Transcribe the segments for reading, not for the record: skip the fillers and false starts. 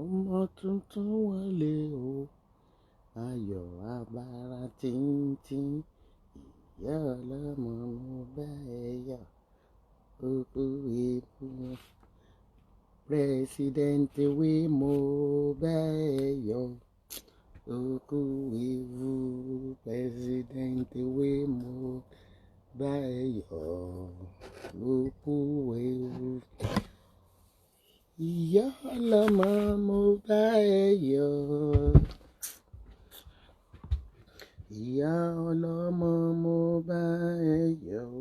ọmọ tuntun wọlé o, ayọ̀ abara tíntín, ìyá ọlọ́mọ mo bá ẹ yọ̀, òkú ewu. President wí mo bá ẹ yọ̀, òkú ewu. President wí mo bá ẹ yọ̀, òkú ewu. Ìyá ọlọ́mọ mo bá ẹ yọ̀, ìyá ọlọ́mọ mo bá ẹ yọ̀,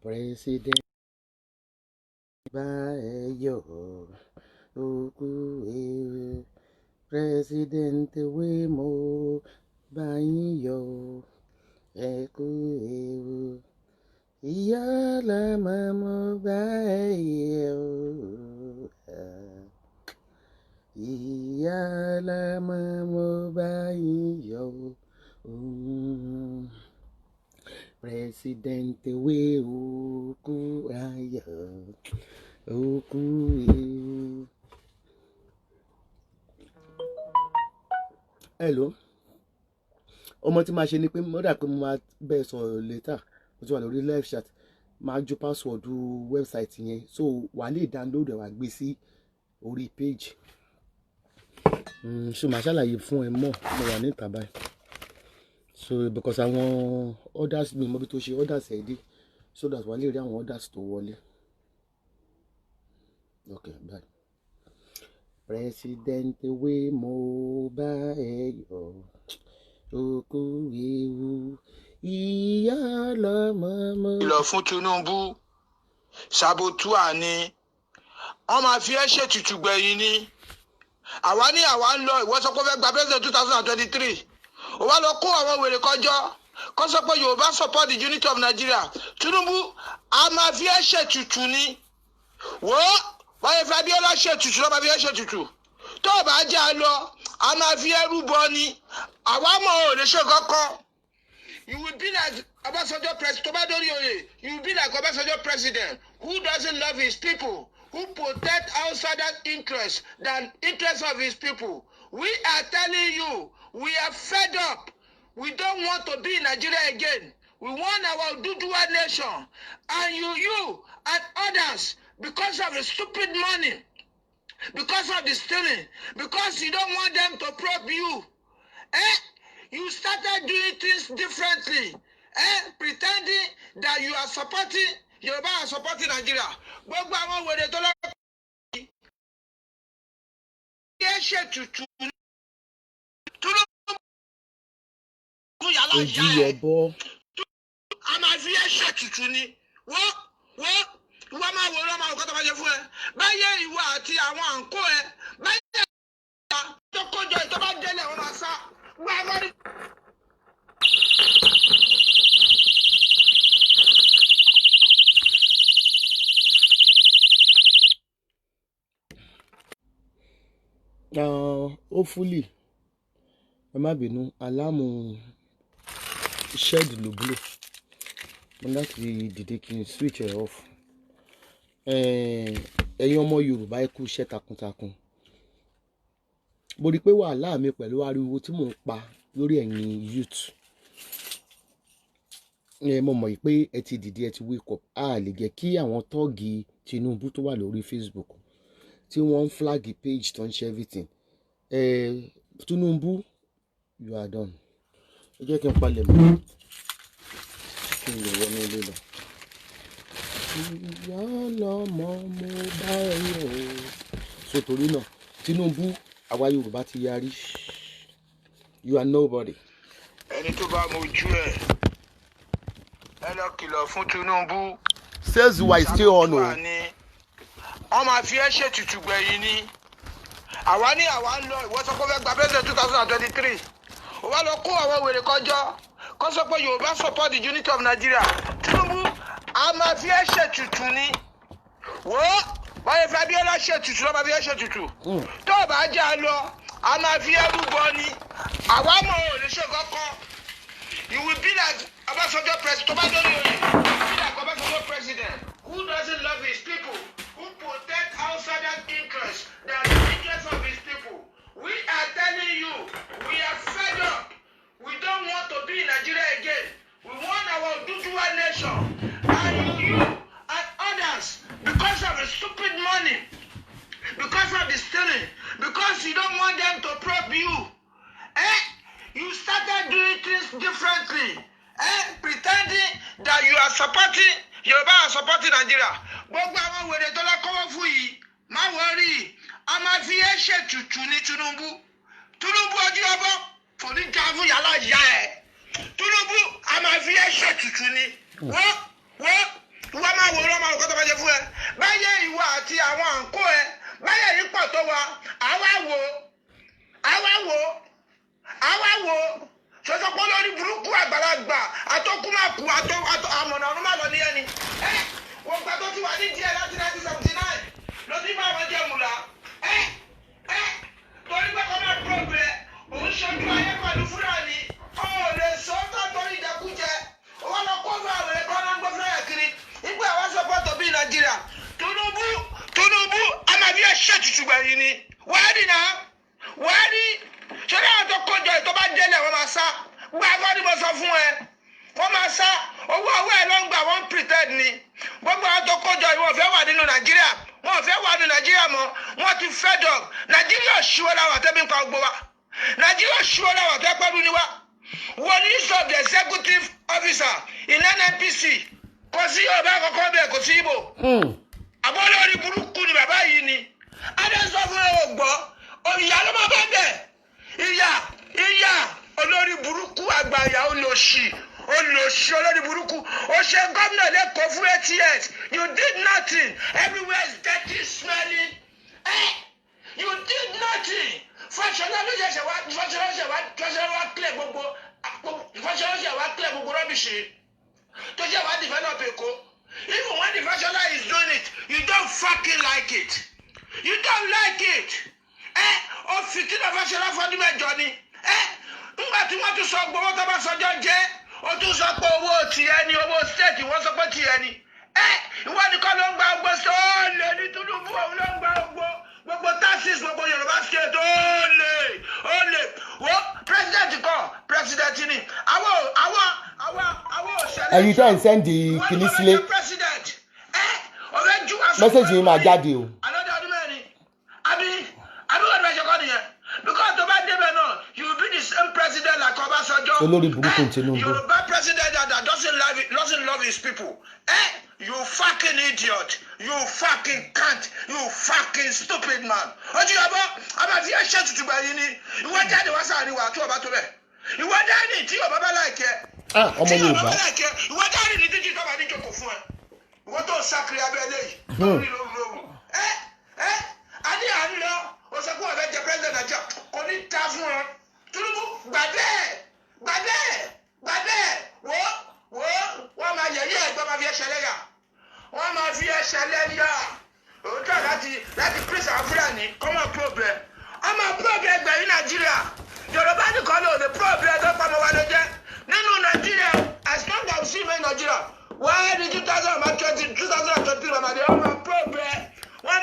President bá ẹ yọ̀, òkú ewu. President wí mo bá yín yọ̀, ẹ kú ewu. Ìyá ọlọ́mọ mo bá ẹ yọ̀, ìyá ọlọ́mọ mo bá yín yọ̀, President wí òkú ayọ̀, òkú ewu. Hello, ọmọ tí máa ṣe ni pé mo dà pé mo máa bẹ́ẹ̀ sọ̀rọ̀ later, mo ti wà lórí live chat, máa ju password website yẹn so wà lè download ẹ̀ wá gbé sí orí page. So màá ṣàlàyé fún ẹ mọ̀, mo wà ní ìta báyìí. So because àwọn orders mi mọ́bí tó ṣe orders ẹ̀ dé so that wà lè rí àwọn orders tó wọlé. Okay, bye. President wí mo bá ẹ yọ̀, òkú ewu. Ìyá ọlọ́mọ mo. Lọ fún Tinubu sabotua ni wọ́n máa fi ẹ́ ṣètùtù gbẹ̀yìn ni. Àwa ní àwa ń lọ, ìwọ sọ pé fẹ́ gba president 2023 ó wá lọ kó àwọn wèrè kọjọ́ kó sọ pé Yorùbá support the unity of Nigeria. Tinubu a máa fi ẹ́ ṣètùtù ni. Wo wáyé fẹ́ Abíọ́lá ṣètùtù lọ́ba fi ẹ́ ṣètùtù tó o bá jà lọ a máa fi ẹ́ rúbọ ni. Àwa mọ̀ ò lè ṣe kankan. You will be like Obasanjo president. You will be like Obasanjo president who doesn't love his people, who protect outsiders' interests than interests of his people. We are telling you, we are fed up. We don't want to be in Nigeria again. We want our Oduduwa nation. And you and others, because of the stupid money, because of the stealing, because you don't want them to probe you, you started doing things differently, pretending that you are supporting Yoruba and supporting Nigeria. Gbogbo àwọn wèrè tó lọ́kọ̀ yẹ ṣètùtù Ojú yẹ bọ́. a máa fi ẹ́ ṣètùtù ni. Wọ́n máa wò lọ́mọ àwọn kọ́tà máa ṣe fún ẹ. Báyẹ̀ ìwọ àti àwọn àǹkó ẹ báyẹ̀ ìwà tó kójọ ìtọ́ délẹ̀ wọn máa sá. Wọ́n á máa rí. Hopefully ẹ má bínú aláàmù shed ló blow mo láti dìde kí n switch ẹ off. Ẹ̀yin ọmọ Yorùbá ẹ kú iṣẹ́ takuntakun. Mo rí pé wàhálà mi pẹ̀lú ariwo tí mò ń pa lórí ẹ̀yin youth. Mo mọ̀ pé ẹ ti dìde ẹ ti wake up. A lè jẹ́ kí àwọn tọ́ọ̀gì Tinubu tó wà lórí Facebook tí wọ́n ń flag page tó ń ṣe everything. Tinubu, you are done. Ẹ jẹ́ kí n palẹ̀ mọ́ kí n lè wọnú ilé lọ. Ìyá ọlọ́mọ mo bá ẹ yọ̀. So torí náà Tinubu àwa Yorùbá ti yarí. You are nobody. Ẹni tó bá mojú ẹ lọ kìlọ̀ fún Tinubu. Says you are still on o. Wọ́n máa fi ẹ́ ṣètùtù gbẹ̀yìn ni. Àwa ní àwa ń lọ, ìwọ sọ pé fẹ́ gba president 2023 ó wá lọ kó àwọn wèrè kọjọ́ kó sọ pé Yorùbá support the unity of Nigeria. Tinubu a máa fi ẹ́ ṣètùtù ni. Wo báyẹ̀ fẹ́ Abíọ́lá ṣètùtù lọ́ba fi ẹ́ ṣètùtù tó o bá jà lọ a máa fi ẹ́ rúbọ ni. Àwa mọ̀ ò lè ṣe kankan. You will be like Obasanjo president. You will be like Obasanjo president who doesn't love his people, who protect outsider interests than the interests of his people. We are telling you, we are fed up. We don't want to be in Nigeria again. We want our Oduduwa nation. And you and others, because of the stupid money, because of the stealing, because you don't want them to probe you, you started doing things differently, pretending that you are supporting Yoruba and supporting Nigeria. Gbogbo àwọn wèrè tó lọ́kọ́wọ́ fún yìí, má wọrí, a máa fi ẹ́ ṣètùtù ní Tinubu. Tinubu ojú ọbọ̀ kò ní já fún yàrá ìyá ẹ̀. Tinubu a máa fi ẹ́ ṣètùtù ní. Wọ́n máa wò lọ́mọ nǹkan tó máa ṣe fún ẹ. Báyẹ̀ ìwọ àti àwọn àǹkó ẹ, báyẹ̀ yìí pọ̀ tó wa, àwa wò. Sọ́sọ́ pé lórí burúkú àgbàlagbà, àtọ́kùnmákù, àmọ̀nà ọ̀run má lọ ní ẹni. Wọ́n gbà tó ti wà ní díẹ̀ láti 1979 lọ sí máa wọ́n jẹ́ mùlá. Torí pé kọ́ máa pọ̀ bẹ́ẹ̀, òun ṣojú ayé pẹ̀lú Fúlàní. Ó lè sọ ọ́ tó torí ìjẹkújẹ. Ó wá lọ kó lọ àwọn ẹ̀kọ́ náà ń gbọ́ fúláyà kiri. Nígbà wá sọ́pọ̀tò bíi Nàìjíríà. Tinubu, a máa bí ẹ ṣètùtù gbẹ̀yìn ni. Wàá rí. Ṣọlá àwọn tó kọjọ ẹ̀ tó bá délẹ̀ wọ́n máa sá. Gba ẹ̀fọ́ ni mo sọ fún ẹ. Wọ́n máa sá. Owó ẹ̀ ló ń gbà wọ́n pretend ni. Gbogbo àwọn tó kọjọ ìwọ̀n fẹ́ wà nínú Nàìjíríà. Wọ́n fẹ́ wà nínú Nàìjíríà mọ́. Wọ́n ti fed up. Nàìjíríà ṣíwọ́ láwọn àtẹ́bí ń pa gbogbo wa. Nàìjíríà ṣíwọ́ láwọn àtẹ́ pẹ́lú ni wa. Wọ́n list of the executive officer in NNPC. Kò sí Yorùbá kankan bẹ́ẹ̀ kò sí Ìgbò. Àbọ̀ lórí burúkú ni bàbá yìí ni. Adé sọ fún ẹ ògbọ́. Ìyá ló máa bá bẹ̀. Ìyá olórí burúkú àgbàyà olóṣì olórí burúkú. Ó ṣe gómìnà lẹ́kọ̀ọ́ fún 8 years. You did nothing. Everywhere is dirty, smelling. You did nothing. Fáṣọlá ló ṣẹ̀ṣẹ̀ wá clear gbogbo rọ́bìṣì tó ṣe wá develop Èkó. Even when the Fáṣọlá is doing it, you don't fucking like it. You don't like it. Ó fi tí náà Fáṣọlá fọdún mẹ́jọ ni. Nígbà tí wọ́n tún sọ gbowó tó bá sọjọ́ jẹ́, ó tún sọ pé owó tiẹ̀ ni, owó state wọ́n sọ pé tiẹ̀ ni. Ìwọ nìkan ló ń gba gbogbo ṣe ó lè ní Tinubu, òun ló ń gba gbogbo taxes gbogbo Yorùbá state ó lè. Wo president ni. Àwọn òṣèlú. ẹ̀yin tẹ́ ń sẹ́ndì kìíní sílé mẹ́sẹ̀jì yìí máa jáde o. Another ọdún mẹ́rin àbí wọ́n ti fẹ́ ṣe kọ́ nìyẹn because tó bá débẹ̀ náà you will be the same president like Ọbásanjọ́. olórí burúkú Tinubu. Yorùbá president that doesn't love his people. You fucking idiot. You fucking cunt. You fucking stupid man. Ojú ọbọ̀ àbàtí ẹ̀ ṣe tutù gbà yín ni. Ìwọ jáde wá sáà ni wà tó ọba tó bẹ̀. Ìwọ jáde tí ọba bá láìkẹ́. ọmọ Yorùbá. Ìwọ jáde ní díjì tó bá ní jókòó fún ẹ. Ìwọ tó sàkiri abẹ́lé yìí. A ní à ń lọ. O sọ pé ọ̀rẹ́ jẹ president Nàìjíríà. Kò ní ta fún ọ. Tinubu gbà bẹ́ẹ̀. Wọ́n máa yẹ̀yẹ́ ẹ̀gbọ́n máa fi ẹ̀ṣẹ̀ lẹ́yà. Wọ́n máa fi ẹ̀ṣẹ̀ lẹ́yà. Òótọ́ láti pèsè àwọn Fúlàní kọ́ máa problem. Wọ́n máa problem ẹgbẹ̀rin Nàìjíríà. Yorùbá nìkan ló lè problem tó pamọ́ wa ló jẹ́. Nínú Nàìjíríà, as long as we see in Nigeria, wọ́n ní 2023 Ramadan, wọ́n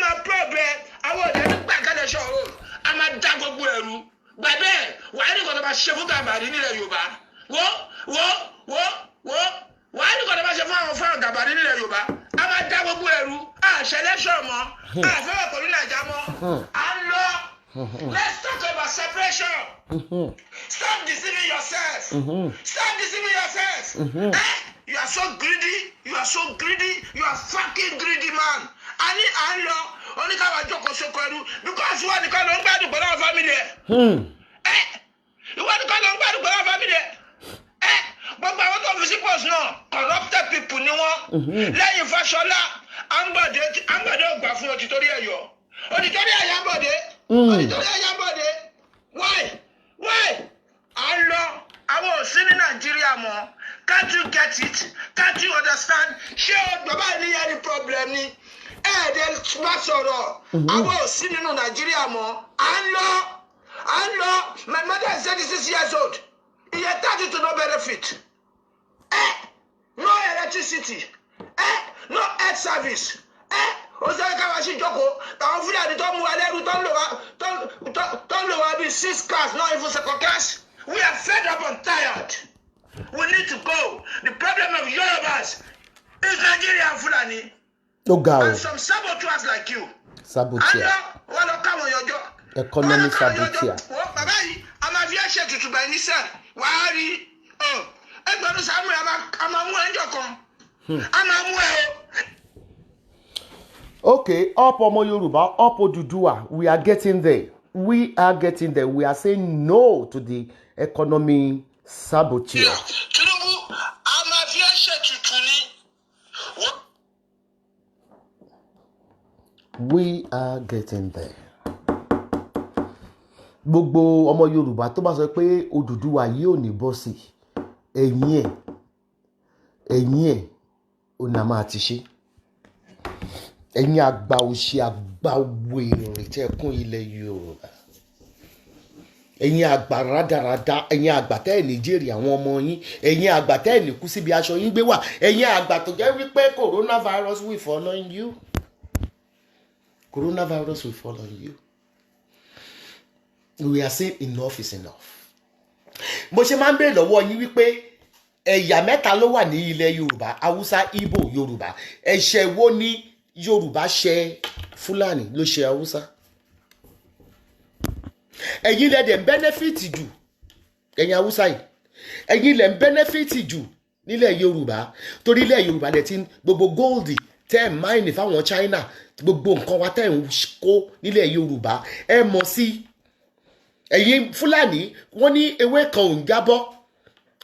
máa problem. Àwọn òde nígbà kẹ́lẹ́ ṣọ̀rọ̀, a máa dá gbogbo ẹ̀rú. Gbàgbé wàá ní kò tó máa ṣe fún Gàmbàrí nílẹ̀ Yorùbá. Wàá ní kò tó máa ṣe fún àwọn Gàmbàrí nílẹ̀ Yorùbá. A máa dá gbogbo ẹ̀rú. Àṣẹlẹ́ṣọ̀ mọ́. Àfẹ́wọ̀ pẹ̀lú Nàìjà mọ́. À ń lọ. Let's talk about separation. Stop deceiving yourself. Stop deceiving yourself. You are so greedy. You are fucking greedy man. A ní à ń lọ. Oníkàwá jókòó sóko ẹrú. Because wọ́n nìkan ló ń gbádùn pẹ̀lú àwọn family ẹ̀. Ìwọ nìkan ló ń gbádùn pẹ̀lú àwọn family ẹ̀. Gbogbo àwọn tó fi sí post náà corrupted people ni wọ́n. Lẹ́yìn Fáṣọlá, Ambode ò gbà fún òtítọ́rí ẹ̀yọ́. Òtítọ́rí ẹ̀yà Ambode. Why? À ń lọ. Àwọn ò sí ní Nàìjíríà mọ́. Can't you get it? Can't you understand? Ṣé bàbá ní any problem ni? Ẹ̀ẹ́dẹ̀ bá sọ̀rọ̀. Àwọn ò sí nínú Nàìjíríà mọ́. À ń lọ. My mother is 36 years old. He entitled to no benefit. No electricity. No health service. ó sáré káwá sí ìjókòó táwọn Fúlàní tó mú wa lẹ́rú tó ń lò wá bíi 6 class not even second class. We are fed up and tired. We need to go. The problem of Yorubas is Nigeria and Fulani. No go. And some saboteurs like you. Saboteur. Wọ́n lọ káwọn yọjọ́. Economy saboteur. Bàbá yìí, a máa fi ẹ̀ṣẹ̀ tutù bá ẹni sẹ́, wàá rí ẹgbẹ̀rún Samuel a máa mú ẹjọ́ kan. A máa mú ẹ o. Okay, up Omo Yoruba, up Oduduwa, we are getting there. We are getting there. We are saying no to the economy saboteur. Yeah. Tinubu, a máa fi ẹ̀ṣẹ̀ tutù ni. We are getting there. Gbogbo ọmọ Yorùbá tó bá sọ pé Odùduwà yìí ò ní bọ́ sí ẹ̀yìn ẹ̀ ò náà máa ti ṣe. Ẹ̀yin àgbà òṣì àgbà wèrè tẹ́ kún ilẹ̀ Yorùbá. Ẹ̀yin àgbà rádaràda, ẹ̀yin àgbà tẹ́ ẹ̀ ní jèrè àwọn ọmọ yín, ẹ̀yin àgbà tẹ́ ẹ̀ ní kú síbi aṣọ yín gbé wà, ẹ̀yin àgbà tó jẹ́ wípé coronavirus will follow you. Coronavirus will follow you. We are saying enough is enough. Mo ṣe máa ń bèèrè lọ́wọ́ yín wípé ẹ̀yà mẹ́ta ló wà ní ilẹ̀ Yorùbá, Haúsá, Ìgbò, Yorùbá. Ẹ̀ṣẹ̀ wo ni Yorùbá ṣẹ̀ Fúlàní ló ṣẹ̀ Haúsá? Ẹ̀yin lẹ dẹ̀ ń benefit jù, ẹ̀yin Haúsá yìí. Ẹ̀yin lẹ ń benefit jù nílẹ̀ Yorùbá. Torí ilẹ̀ Yorùbá lẹ ti gbogbo gold tẹ́ ẹ̀ mine fáwọn China, gbogbo nǹkan wa tẹ́ ẹ̀ ń kó nílẹ̀ Yorùbá ẹ mọ̀ sí. Ẹ̀yin Fúlàní wọ́n ní ewé kan ò ń jábọ́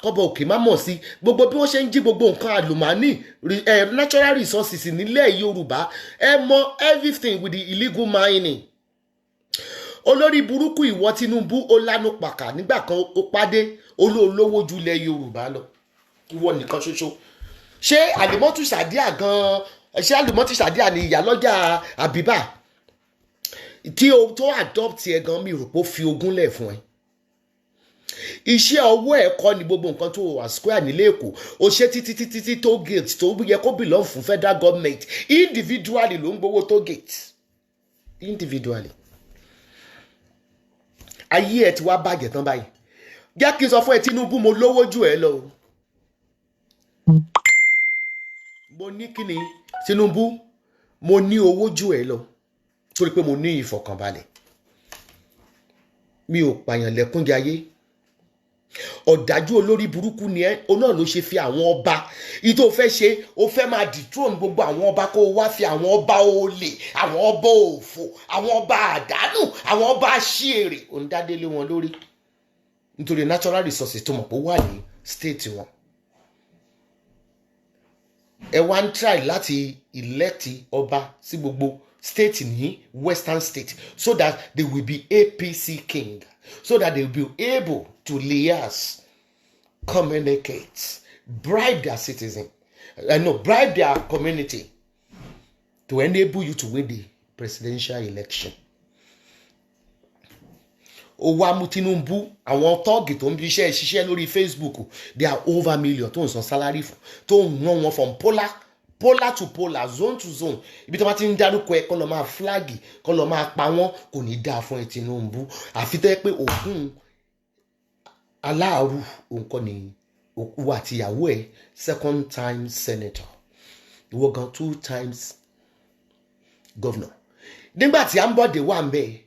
kọ́bọ̀ òkè má mọ̀ sí. Gbogbo bí wọ́n ṣe ń jí gbogbo nǹkan àlùmọ́ọ́nì natural resources nílẹ̀ Yorùbá ẹ mọ̀ everything with the illegal mining. Olórí burúkú ìwọ Tinubu ó lánú pàkà nígbà kan ó pàdé olówó ju ilẹ̀ Yorùbá lọ. Ìwọ nìkan ṣoṣo. Ṣé Àlìmọ́tù Sàdíà gan-an ṣé Àlìmọ́tù Sàdíà ni ìyálọ́jà Àbíbà tí o tó adopt ẹ gan mi rò pé ó fi ogún lẹ̀ fún ẹ. Iṣẹ́ ọwọ́ ẹ̀ kọ́ ni gbogbo nǹkan tó wà square nílé Èkó o ṣe títí tó gate tó yẹ kó belong fún federal government individually ló ń gbowó tó gate individually. Ayé ẹ ti wá bàjẹ́ tán báyìí. Jẹ́ kí n sọ fún ẹ Tinubu mo lówó jù ẹ lọ. Mo ní kíni Tinubu mo ní owó jù ẹ lọ torí pé mo ní ìfọ̀kànbalẹ̀. Mi ò pààyàn lẹ́kúnjayé. Ọ̀dájú olórí burúkú ni ẹ́ o náà ló ṣe fi àwọn ọba ìyí tó fẹ́ ṣe o fẹ́ máa dethrone gbogbo àwọn ọba kó o wá fi àwọn ọba olè àwọn ọba òfò àwọn ọba àdánù àwọn ọba aṣíèrè ò ń dádélé wọn lórí nítorí natural resources tó mọ̀ pé ó wà ní state wọn. Ẹ wá ń try láti elect ọba sí gbogbo state ní western state so that they will be APC king so that they will be able to liaise, communicate, bribe their citizen, bribe their community to enable you to win the presidential election. Ó wá mú Tinubu àwọn tọ́ọ̀gì tó ń bí iṣẹ́ ṣiṣẹ́ lórí Facebook they are over million tó ń san salary fún tó ń rán wọn from polar to polar, zone to zone. Ibi tó bá ti ń dárúkọ ẹ kọ́ lọ máa flag kọ́ lọ máa pa wọ́n kò ní dáa fún ẹ Tinubu. Àfi tẹ́ pé òkun aláàrú nǹkan ni òkú àti ìyàwó ẹ second time senator ìwọ gan 2 times governor. Nígbà tí Ambode wà ń bẹ́ẹ̀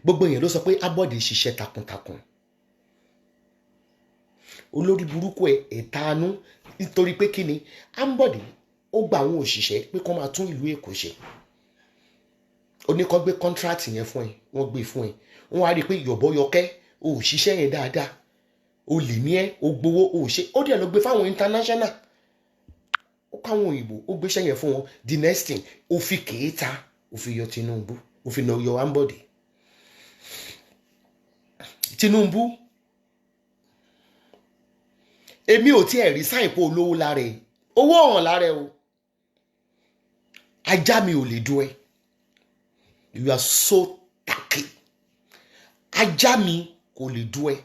gbogbo èèyàn ló sọ pé Ambode ṣiṣẹ́ takuntakun. Olórí burúkú ẹ̀tanú nítorí pé kí ni Ambode ó gba àwọn òṣìṣẹ́ pé kó máa tún ìlú Èkó ṣe. Ó ní kó gbé contract yẹn fún ẹ wọ́n gbé fún ẹ wọ́n wá rí i pé yọ̀bọ̀yọ̀kẹ́ o ò ṣiṣẹ́ yẹn dáadáa o lè ní ẹ o gbowó o ṣe ó dẹ̀ lọ gbé fáwọn international ó káwọn òyìnbó ó gbéṣẹ́ yẹn fún wọn the next thing ó fi kéèta ó fi yọ Tinubu ó fi yọ Ambode. Tinubu èmi ò tiẹ̀ rí sáìpọ̀ olówó lára ẹ̀ owó ọ̀hàn lára ẹ̀ o ajá mi ò lè dún ẹ you are so tacky ajá mi kò lè dún ẹ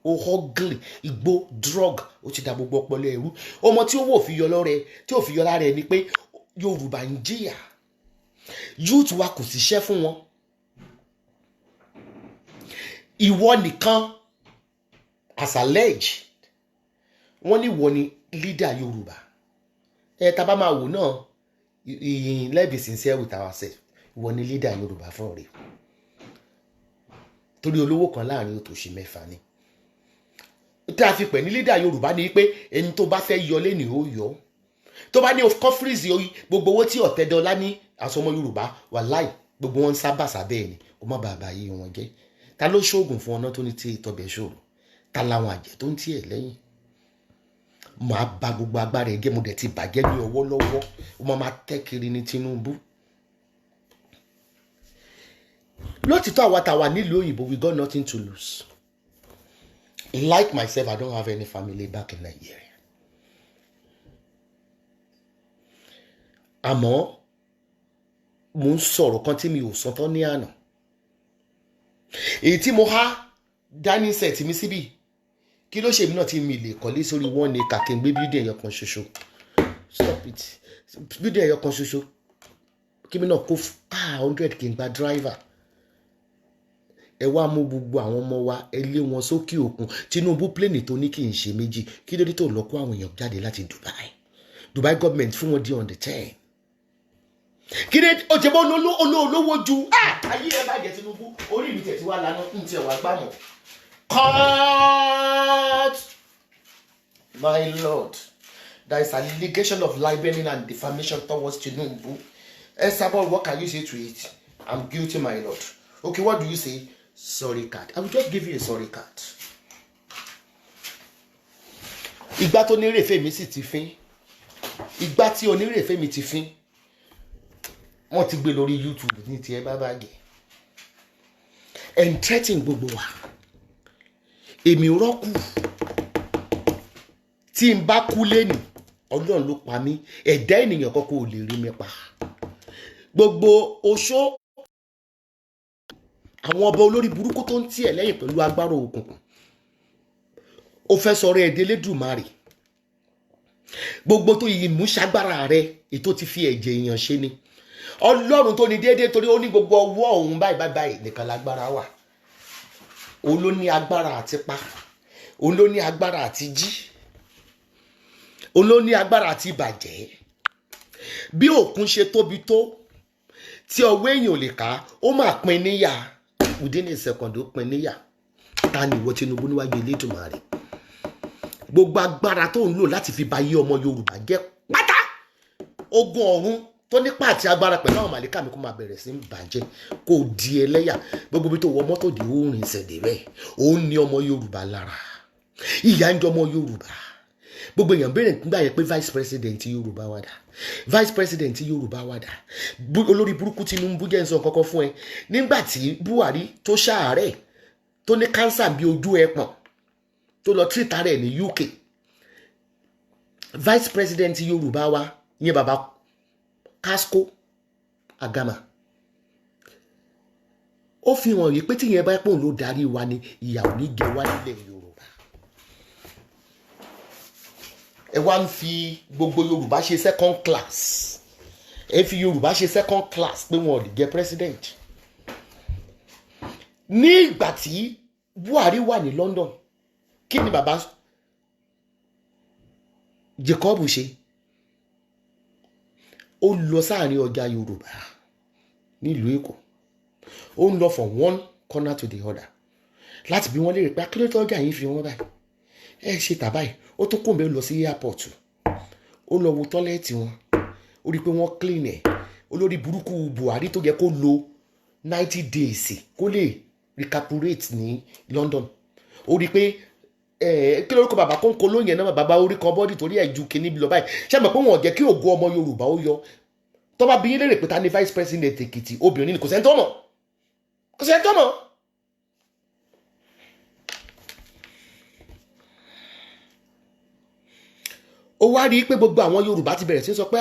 o hungry igbó drug ó ti da gbogbo ọpọlọ ẹrú ọmọ tí owó òfin yọ lọ́rẹ tí òfin yọ lára ẹ ni pé Yorùbá ń jìyà youth wa kò síṣẹ́ fún wọn. Ìwọ nìkan as alleged wọ́n ní ìwọ ni leader Yorùbá. Tá bá máa wò náà, let's be sincere with ourselves, ìwọ ni leader Yorùbá fún rẹ̀. Torí olówó kan láàrin òtòṣì mẹ́fà ni. Tí a fi pè ní leader Yorùbá ni pé ẹni tó bá fẹ́ yọ lẹ́ni ó yọ. Tó bá ní kọ́ freeze gbogbo owó tí Ọ̀tẹ́dọ́lá ní àsọmọ Yorùbá wàláì gbogbo wọn sábà sábẹ́ ni kó má bàa yí wọn jẹ́. Ta ló ṣoògùn fún ọ̀nà tó ní tí ìtọ́bẹ̀ ṣòro? Ta làwọn àjẹ́ tó ń tiẹ̀ lẹ́yìn? Màá ba gbogbo agbára ẹ̀gẹ́ mo dẹ̀ ti bàjẹ́ ní ọwọ́ lọ́wọ́ ó máa tẹ́ kiri ní Tinubu. Lótìtọ́ àwa tá wà nílùú òyìnbó, we got nothing to lose. Like myself, I don't have any family back in Nigeria. Àmọ́ mo ń sọ̀rọ̀ kan tí mi ò sọ tán ní àná. Èyí tí mo há dání set mi síbí, kí ló ṣe mí náà tí mi lè kọ́lé sórí 1 acre kí n gbé building ẹyọ kan ṣoṣo. Stop it. Building ẹyọ kan ṣoṣo kí mi náà kó 100 kí n gba driver. Ẹ wá mú gbogbo àwọn ọmọ wa ẹ lé wọn sókè òkun. Tinubu plane tó ní kí n ṣe méjì, kí ló dé tó lọ kó àwọn èèyàn jáde láti Dubai government fún wọn di on the 10. Kí ni ó jẹ́ bọ́ olówó ju ayé ẹ bá jẹ́ Tinubu orí mi tẹ̀sí wá lánàá ń tiẹ̀ wá gbàmọ̀. Cut! My lord, there is an allegation of libelling and defamation towards Tinubu. Esabod, what can you say to it? I'm guilty, my lord. Okay, what do you say? Sorry card. I will just give you a sorry card. Ìgbà tó nírèfé mi sì ti fín. Ìgbà tí onírèfé mi ti fín. Wọ́n ti gbé lórí YouTube ní tiẹ̀ bá bàgẹ́. And threatening gbogbo wa. Èmi rọ́kù. Tí n bá kú lẹ́nu, Ọlọ́run ló pa mí. Ẹ̀dá ènìyàn kọ́kọ́ ò lè rí mi pa. Gbogbo oṣó àwọn ọba olórí burúkú tó ń tiẹ̀ lẹ́yìn pẹ̀lú agbára òkùnkùn. Ó fẹ́ sọ̀rọ̀ ẹ̀dẹ́ Elédùmarè. Gbogbo tó yìí mú ṣagbára rẹ̀ ètò ti fi ẹ̀jẹ̀ èèyàn ṣe ni. Ọlọ́run tó ní déédéé torí ó ní gbogbo ọwọ́ òun báyìí nìkan lágbára wà. Òun ló ní agbára àti pa. Òun ló ní agbára àti jí. Òun ló ní agbára àti bàjẹ́. Bí òkun ṣe tóbi tó tí ọwọ́ èèyàn ò lè ká, ó máa pín níyà. Within a second ó pín níyà. Ta ni ìwọ Tinubu níwájú Elédùmarè? Gbogbo agbára tó ń lò láti fi bayé ọmọ Yorùbá jẹ́ pátá. Ogun ọ̀run tó nípa àti agbára pẹ̀lú àwọn màlíkà mi kó máa bẹ̀rẹ̀ sí ń bàjẹ́ kó di ẹlẹ́yà. Gbogbo bí tó wọ mọ́tò dé orin ìṣẹ̀dẹ̀ bẹ́ẹ̀. Òun ní ọmọ Yorùbá lára. Ìyà ń jẹ ọmọ Yorùbá. Gbogbo èèyàn béèrè nígbà yẹn pé vice president Yorùbá wà dà. Vice president Yorùbá wà dà. Olórí burúkú Tinubu jẹ́ nsọ kọ́kọ́ fún ẹ. Nígbà tí Buhari tó ṣàárẹ̀ tó ní cancer bí ojú ẹpọ̀n tó lọ treat rẹ̀ ní UK. Vice president Yorùbá wa yẹn bàbá Casco Agama. Ó fi hàn yìí pé tí yẹn bá pọ̀ ló darí wa ni ìyà ò ní jẹ wá nílẹ̀ Yorùbá. Ẹ wá ń fi gbogbo Yorùbá ṣe second class. Ẹ fi Yorùbá ṣe second class pé wọn ò lè jẹ president. Ní ìgbà tí Buhari wà ní London, kí ni bàbá Jacob ṣe? Ó lọ sáàrin ọjà Yorùbá nílùú Èkó. Ó ń lọ from one corner to the other. Láti bí wọ́n lè rí pé akílótọ́ ọjà yìí fi wọ́n báyìí. Ẹ ṣe tàbáyìí. Ó tún kò mẹ́ lọ sí airport. Ó lọ wo tọ́lẹ́ẹ̀tì wọn. Ó rí pé wọ́n clean ẹ̀. Olórí burúkú Buhari tó yẹ kó lo 90 days kó lè recuperate ní London. Ó rí pé kí lórúkọ bàbá kóńkó lóyìn náà bàbá orí kan bọ́dì torí ẹ̀ ju kìíní lọ báyìí. Ṣé mọ̀ pé wọ́n jẹ́ kí ògo ọmọ Yorùbá ó yọ? Tó bá bí yín lérè pé ta ni vice president Èkìtì obìnrin ni kò sẹ́ni tó mọ̀. Kò sẹ́ni tó mọ̀. Ó wá rí pé gbogbo àwọn Yorùbá ti bẹ̀rẹ̀ sí sọ pé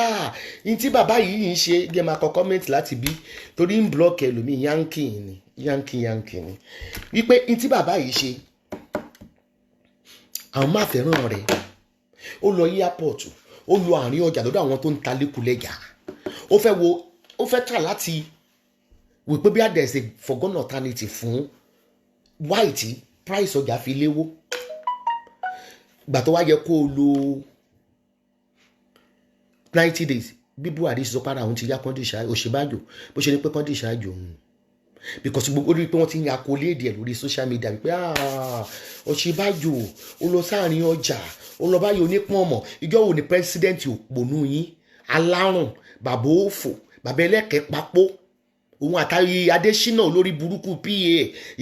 in tí bàbá yìí ń ṣe gẹ́ máa kọ comment láti bí torí ń block ẹlòmíì yankee ni wípé in tí bàbá yìí ṣe àwọn máa fẹ́ràn rẹ̀. Ó lọ airport, ó lọ àárín ọjà lọ́dọ̀ àwọn tó ń ta lékulẹ̀jà. Ó fẹ́ wo ó fẹ́ tà láti wípé bí there is a forgotten alternative fún white price ọjà fi léwó gbà tó wá yẹ kó o lo 90 days bí Buhari sọ para òun ti yá kọ́ndíṣà Ọ̀ṣínbàjò bó ṣe ní pé kọ́ndíṣà àjò òun because gbogbo orí pé wọ́n ti ń akóléèdì ẹ̀ lórí social media wípé Ọ̀ṣínbàjò ó lọ sáàrin ọjà ó lọ báyìí onípọ̀nmọ̀ ìjọ wo ni president òpònú yín alárùn bàbá òfò bàbá ẹlẹ́kẹ̀ẹ́ papò òun àtàrí Adésínà olórí burúkú PA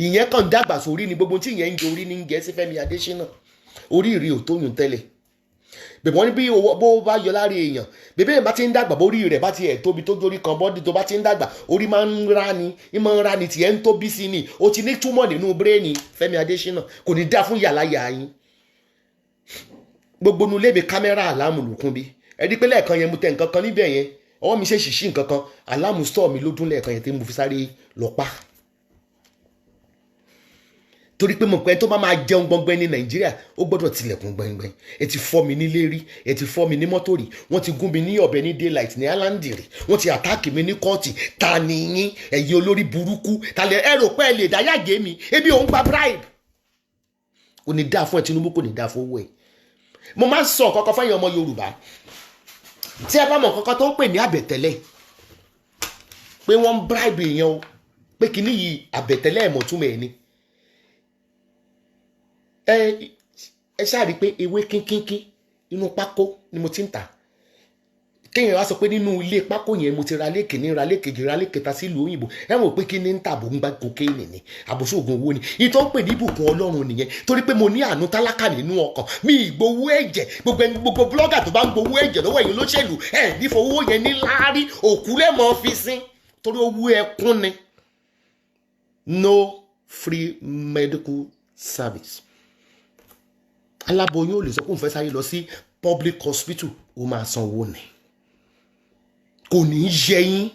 ìyẹn kàn dàgbà sórí ni gbogbo tí ìyẹn ń jẹ orí ní ń jẹ sí Fẹ́mi Adésínà orí ìrì ò tóyún tẹ́lẹ̀ bẹ̀bọ́n ní bí bó bá yọ lára èèyàn bèbè yẹn bá ti ń dàgbà bórí rẹ̀ bá ti ẹ̀ tóbi tó dórí kan bọ́dí tó bá ti ń dàgbà orí máa ń rá ni ìmọ̀ ń rá ni tiẹ̀ ń tóbi sí ni o ti ní túmọ̀ nínú bírèèni Fẹ́mi Adésínà kò ní dá fún yàrá yà yín gbogbo nulẹ̀ mi kámẹ́rà àlámù lùkún bí ẹ̀dí pé lẹ́ẹ̀kan yẹn mo tẹ nǹkan kan níbẹ̀ yẹn ọwọ́ mi ṣe ṣìṣì nǹkan kan àlámù stọ̀ mi ló dún lẹ́ẹ̀kan yẹn tí mo fi sáré lọ pa torí pé mo pẹ́ tó bá máa jẹun gbọngbẹ́ ní Nàìjíríà ó gbọ́dọ̀ tilẹ̀kùn gbẹngbẹ̀ng ẹ ti fọ́ mi nílé rí ẹ ti fọ́ mi ní mọ́tò rí wọ́n ti gún mi ní ọ̀bẹ ní daylight ní Island rí wọ́n ti àtáàkì mi ní kóòtù ta ni yín ẹ̀yin olórí burúkú talẹ̀ ẹ rò pé ẹ lè dáyàgé mi ebi òun gba bribe kò ní dáa fún ẹ Tinubu kò ní dáa fún owó ẹ mo máa ń sọ kọ́kọ́ fún ẹ̀yin ọmọ Yorùbá tí ẹ bá mọ̀ kọ́kọ́ tó ń pè ní àbẹ̀tẹ́lẹ̀ pé wọ́n ń bribe èèyàn o pé kíní yìí àbẹ̀tẹ́lẹ̀ ẹ̀mọ̀ túmọ̀ ẹ̀ ni ẹ ṣáà rí i pé ewé kínkínkín inú pákó ni mo ti ń tà kéèyàn wá sọ pé nínú ilé pákó yẹn mo ti ra lé kìíní ra lé kejì ra lé kẹta sílùú òyìnbó ẹ mọ̀ pé kí ni ń tàbó ń gbá kokéènì ni àbòsóògùn owó ni ìtọ́ ń pè ní ìbùkún Ọlọ́run nìyẹn torí pé mo ní àánú tálákà nínú ọkàn mi ìgbowó ẹ̀jẹ̀ gbogbo blọ́gà tó bá ń gbowó ẹ̀jẹ̀ lọ́wọ́ ẹ̀yin olóṣèlú ẹ̀ nífowó yẹn ní láárí òkú lẹ́mọ̀ fi sín torí owó ẹkún ni no free medical service aláboyún ò lè sọ pé òun fẹ́ sáré lọ sí public hospital ó máa sanwó ni kò ní í yẹ yín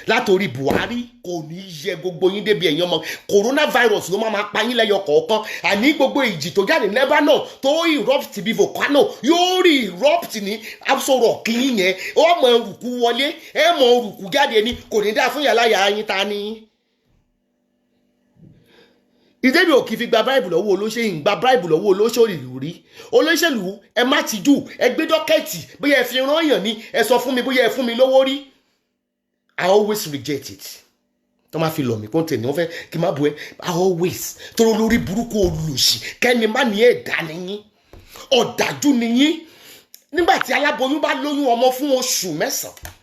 látòrí Buhari kò ní í yẹ gbogbo yín débi ẹ̀yin ọmọ coronavirus ló máa pa yín lẹ́yọ kọ̀ọ̀kan àní gbogbo ìjì tó jáde Lebanon tó erupt bí volcano yóò rí erupt ní Aso Rock yín yẹn ó mọ òrùkú wọlé ẹ mọ òrùkú jáde ní kò ní dáa fún yàrá yàrá yín ta ni. ìdébí ò kì í fi gba bíráìbù lọ́wọ́ olóṣèlú gba bíráìbù lọ́wọ́ olóṣèlú rí olóṣèlú ẹ má ti jù ẹ gbé dọ́kẹ́tì bóyá ẹ fi rán yàn ní ẹ sọ fún mi bóyá ẹ fún mi lówó rí I always reject it tó máa fi lọ̀ mí kó tẹ̀ ní wọ́n fẹ́ kí n má bu ẹ I always tóró lórí burúkú olùsì kẹ́ni má ní ẹ̀dá nìyí ọ̀dájú nìyí nígbà tí aláboyún bá lóyún ọmọ fún oṣù mẹ́sàn-án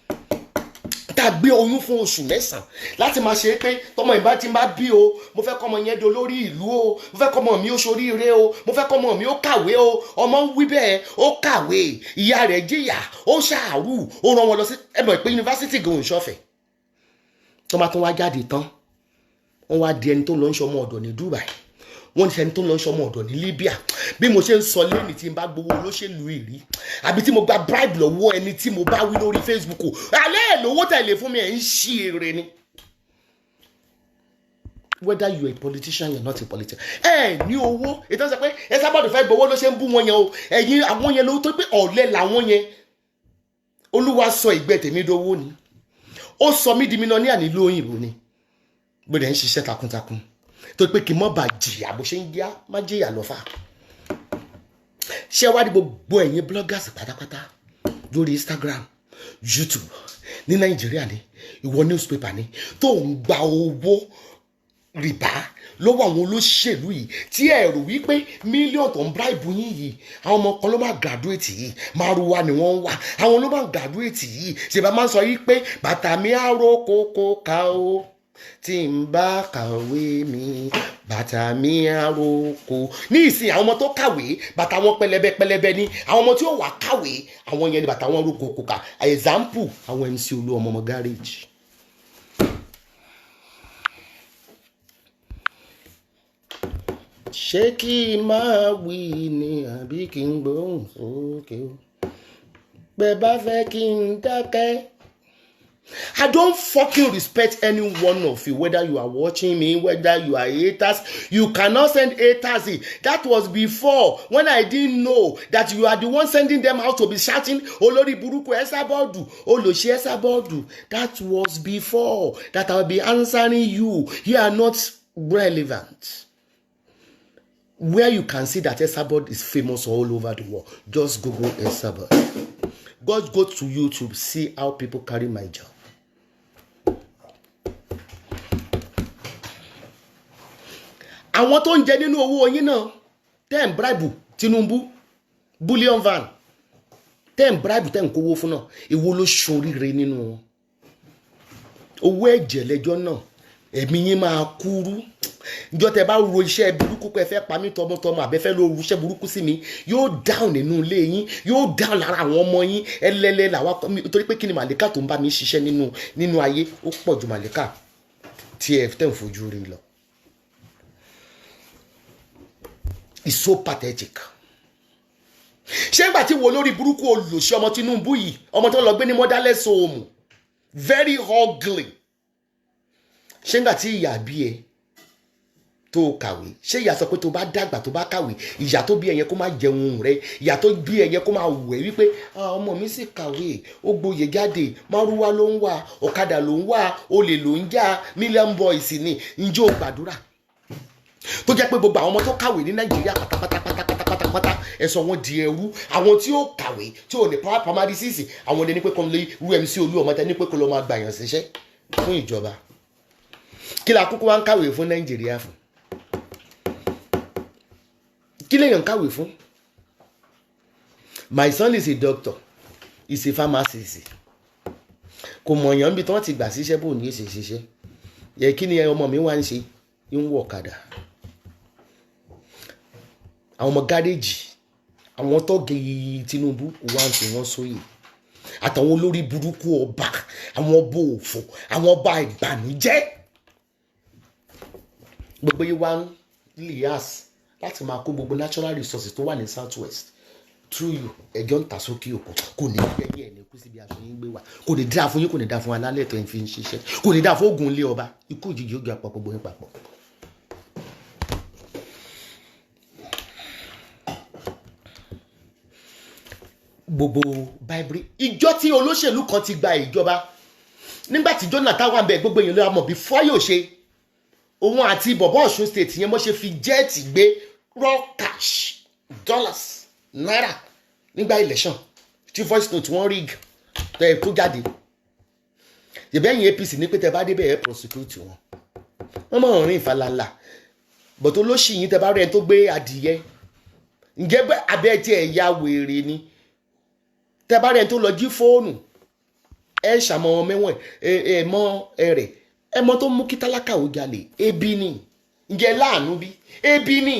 tá a gbé oyún fún oṣù mẹ́sàn-án láti máa ṣe pé tọmọ ìbá ti bá bí o mo fẹ́ kọ́mọ yẹn do lórí ìlú o mo fẹ́ kọ́mọ mi ó ṣoríire o mo fẹ́ kọ́mọ mi ó kàwé o ọmọ ń wí bẹ́ẹ̀ ó kàwé ìyá rẹ̀ jìyà ó ṣàárù ó rán wọn lọ sí ẹ̀mọ̀ ìpè yunifásitì gan òǹṣọ́fẹ̀ tó máa tún wá jáde tán wọ́n wá di ẹni tó lọ ń ṣọmọ ọ̀dọ̀ ní Dubai wọ́n ti ẹni tó lọ ń ṣọmọ ọ̀dọ̀ ní Libya bí mo ṣe ń sọ lẹ́ni tí n bá gbowó olóṣèlú ìrí àbí tí mo gba bribe lọ́wọ́ ẹni tí mo bá wí lórí Facebook alẹ́ ẹ̀ lówó tẹ̀lé fún mi ẹ̀ ń ṣí ere ni. Whether you are a politician you are not a politician ẹ ní owó ètò ìsọ pé ẹ sábàdàn fẹ́ gbowó ló ṣe ń bú wọn yẹn o ẹ̀yin àwọn yẹn ló tó pé ọ̀lẹ làwọn yẹn Olúwa sọ ìgbẹ́ tèmi dowó ni ó sọ mí di mílíọ̀nìyà nílùú òyìnbó ni bó dẹ̀ ń ṣiṣẹ́ takuntakun tó pé kí n mọ́ bá jìyà bó ṣe ń yá má jìyà lọ́fà ṣé wá ní gbogbo ẹ̀yin bloggers pátápátá lórí Instagram YouTube ní Nàìjíríà ni ìwọ newspaper ni tó ń gba owó rìbá lọ́wọ́ àwọn olóṣèlú yìí tí ẹ̀rù wípé mílíọ̀nù tó ń bribe yín yìí àwọn ọmọ kan ló máa graduate yìí márùwá ni wọ́n ń wà àwọn ló máa graduate yìí ṣèbá máa ń sọ yìí pé bàtà mi á ro kókó ká o tí n bá kàwé mi bàtà mi á ro kó ní ìsìn àwọn ọmọ tó kàwé bàtà wọn pẹlẹbẹ pẹlẹbẹ ni àwọn ọmọ tí ó wà kàwé àwọn yẹn ni bàtà wọn ro kókó ká example àwọn MC Olúọmọ ọmọ garage. ṣé kí n máa wí ni àbí kí n gbóhùn sókè o bẹ́ẹ̀ bá fẹ́ kí n dákẹ́ I don't fucking respect any one of you, whether you are watching me, whether you are haters. You cannot send haters in. That was before, when I didn't know that you are the one sending them out to be shouting, Olori Buruku Esabodu, Oloshi Esabodu. That was before that I'll be answering you. You are not relevant. Where you can see that Esabod is famous all over the world, just Google Esabod. God, go to YouTube, see how people carry my job. Àwọn tó ń jẹ nínú owó yín náà tẹ́ ń bribe Tinubu bullion van tẹ́ ń bribe tẹ́ ń kówó fún náà èwo ló ṣoríire nínú wọn. Owó ẹ̀jẹ̀ lẹ́jọ́ náà ẹ̀mí yín máa kúrú. Ìjọ tẹ́ bá ro iṣẹ́ burúkú pé fẹ́ pa mí tọmọtọmọ àbẹ́fẹ́ ló ru iṣẹ́ burúkú sí mi yóò down nínú ilé yín yóò down lára àwọn ọmọ yín ẹlẹ́lẹ́ làwọn torí pé kí ni màlíkà tó ń bá mi ṣiṣẹ́ nínú ayé ó pọ̀ ju màlíkà tí ẹ tẹ́ ń fojú rí lọ. It's so pathetic. Ṣé ìgbà tí wo lórí burúkú olùṣe ọmọ Tinubu yìí ọmọ tó lọ gbé ní motherless home very ugly. Ṣé ìgbà tí ìyá bí ẹ tó kàwé ṣé ìyá sọ pé tó bá dàgbà tó bá kàwé ìyá tó bí ẹ yẹn kó má jẹun rẹ ìyá tó bí ẹ yẹn kó má wẹ̀ wípé ọmọ mi sì kàwé ó gboyè jáde márúwá ló ń wà ọ̀kadà ló ń wà olè ló ń jà million boys ni ǹjẹ́ o gbàdúrà tó jẹ́ pé gbogbo àwọn ọmọ tó kàwé ní Nàìjíríà pátápátá ẹ̀sọ́ wọn di ẹrú àwọn tí ó kàwé tí ò ní primary six àwọn ẹni pé kan lè rú MC Olúọmọ tẹ́ ní pé kó lọ máa gbàyàn síṣẹ́ fún ìjọba kí la kúkú wá ń kàwé fún Nàìjíríà fún kí lèèyàn kàwé fún. My son is a doctor, he's a pharmacist. Kò mọ̀yàn bí tí wọ́n ti gbà síṣẹ́ bò ní èsì ṣiṣẹ́ yẹ kí ni ọmọ mi wá ń ṣe ń wọ̀ ọ̀kadà. Àwọn ọmọ gáréèjì àwọn tọ́gì Tinubu wá ń fi wọ́n sóyè àtàwọn olórí burúkú ọba àwọn ọba òfò àwọn ọba ìbànújẹ́ gbogbo yìí wá ń lias láti máa kó gbogbo natural resources tó wà ní south west through you ẹjọ́ ń tà sókè òkun kò ní gbẹ̀yìn ẹ̀ ní kú síbi aṣọ yín gbé wá kò ní dáa fún yín kò ní dáa fún alálẹ̀ tó ń fi ń ṣiṣẹ́ kò ní dáa fún ogun ilé ọba ikú òjijì ó gbé apá gbogbo yín papọ̀. Gbogbo báíbírì ìjọ tí olóṣèlú kan ti gba ìjọba nígbà tí Jonathan wà ń bẹ gbogbo èèyàn ló mọ̀ bí fọ́yọ̀ ṣe òun àti bọ̀bọ̀ Ọ̀ṣun state yẹn mo ṣe fi jẹ́ẹ̀tì gbé raw cash dollars naira nígbà election tí voice note wọ́n rig tó jáde ìbẹ́yìn APC ní pé tẹ bá débẹ̀ ẹ̀ prosecute wọ́n mọ̀ rìn ìfàlàlà bọ̀tọ̀ olóṣì yín tẹ bá rẹ̀ tó gbé adìyẹ ǹjẹ́ abẹ́ tí ẹ̀ ya wèrè ni tẹ bá rẹ̀ tó lọ jí fóònù ẹ̀ ṣàmọ́ mẹ́wọ̀n ẹ̀ mọ́ ẹ̀rẹ̀ ẹmọ tó mú kí tálákà ó jalè ebi ni ǹjẹ́ láàánú bí ebi ni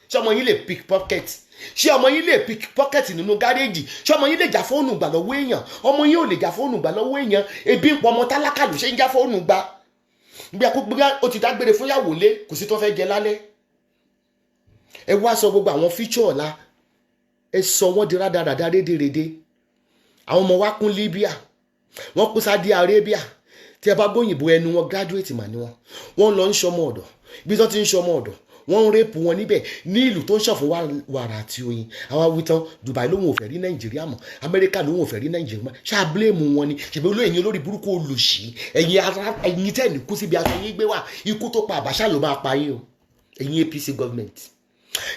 ṣé ọmọ yín lè pickpocket ṣé ọmọ yín lè pickpocket nínú gáréèjì ṣé ọmọ yín lè já fóònù gbà lọ́wọ́ èèyàn ọmọ yín ò lè já fóònù gbà lọ́wọ́ èèyàn ebi ń pọ ọmọ tálákà ló ṣe ń já fóònù gbà bí akókò ó ti dágbére fún yàwó lé kò sí tó fẹ́ jẹ lálẹ́ ẹ wá sọ gbogbo àwọn fíṣọ ọ̀la ẹ sọ wọ́n di rádaràdá rédèrèdè àwọn ọmọ wa kún Libya wọ́n kún Saudi Arabia tí ẹ bá gbóyìnbó ẹnu wọn graduate mà ní wọn lọ ń ṣọmọ ọ̀dọ̀ bí tó ti ń ṣọmọ ọ̀dọ̀ wọ́n ń rẹ́pù wọn níbẹ̀ ní ìlú tó ń ṣọ̀fún wàrà àti oyin àwọn awitan Dubai lóhun ò fẹ́ rí Nàìjíríà mọ́ Amẹ́ríkà lóhun ò fẹ́ rí Nàìjíríà mọ́ ṣáà blame wọn ni ṣèbí olóyìn olórí burúkú olùṣí ẹ̀yin tẹ́ ní kú síbi aṣọ yín gbé wà ikú tó pa Abacha ló máa pa yín o ẹ̀yin APC government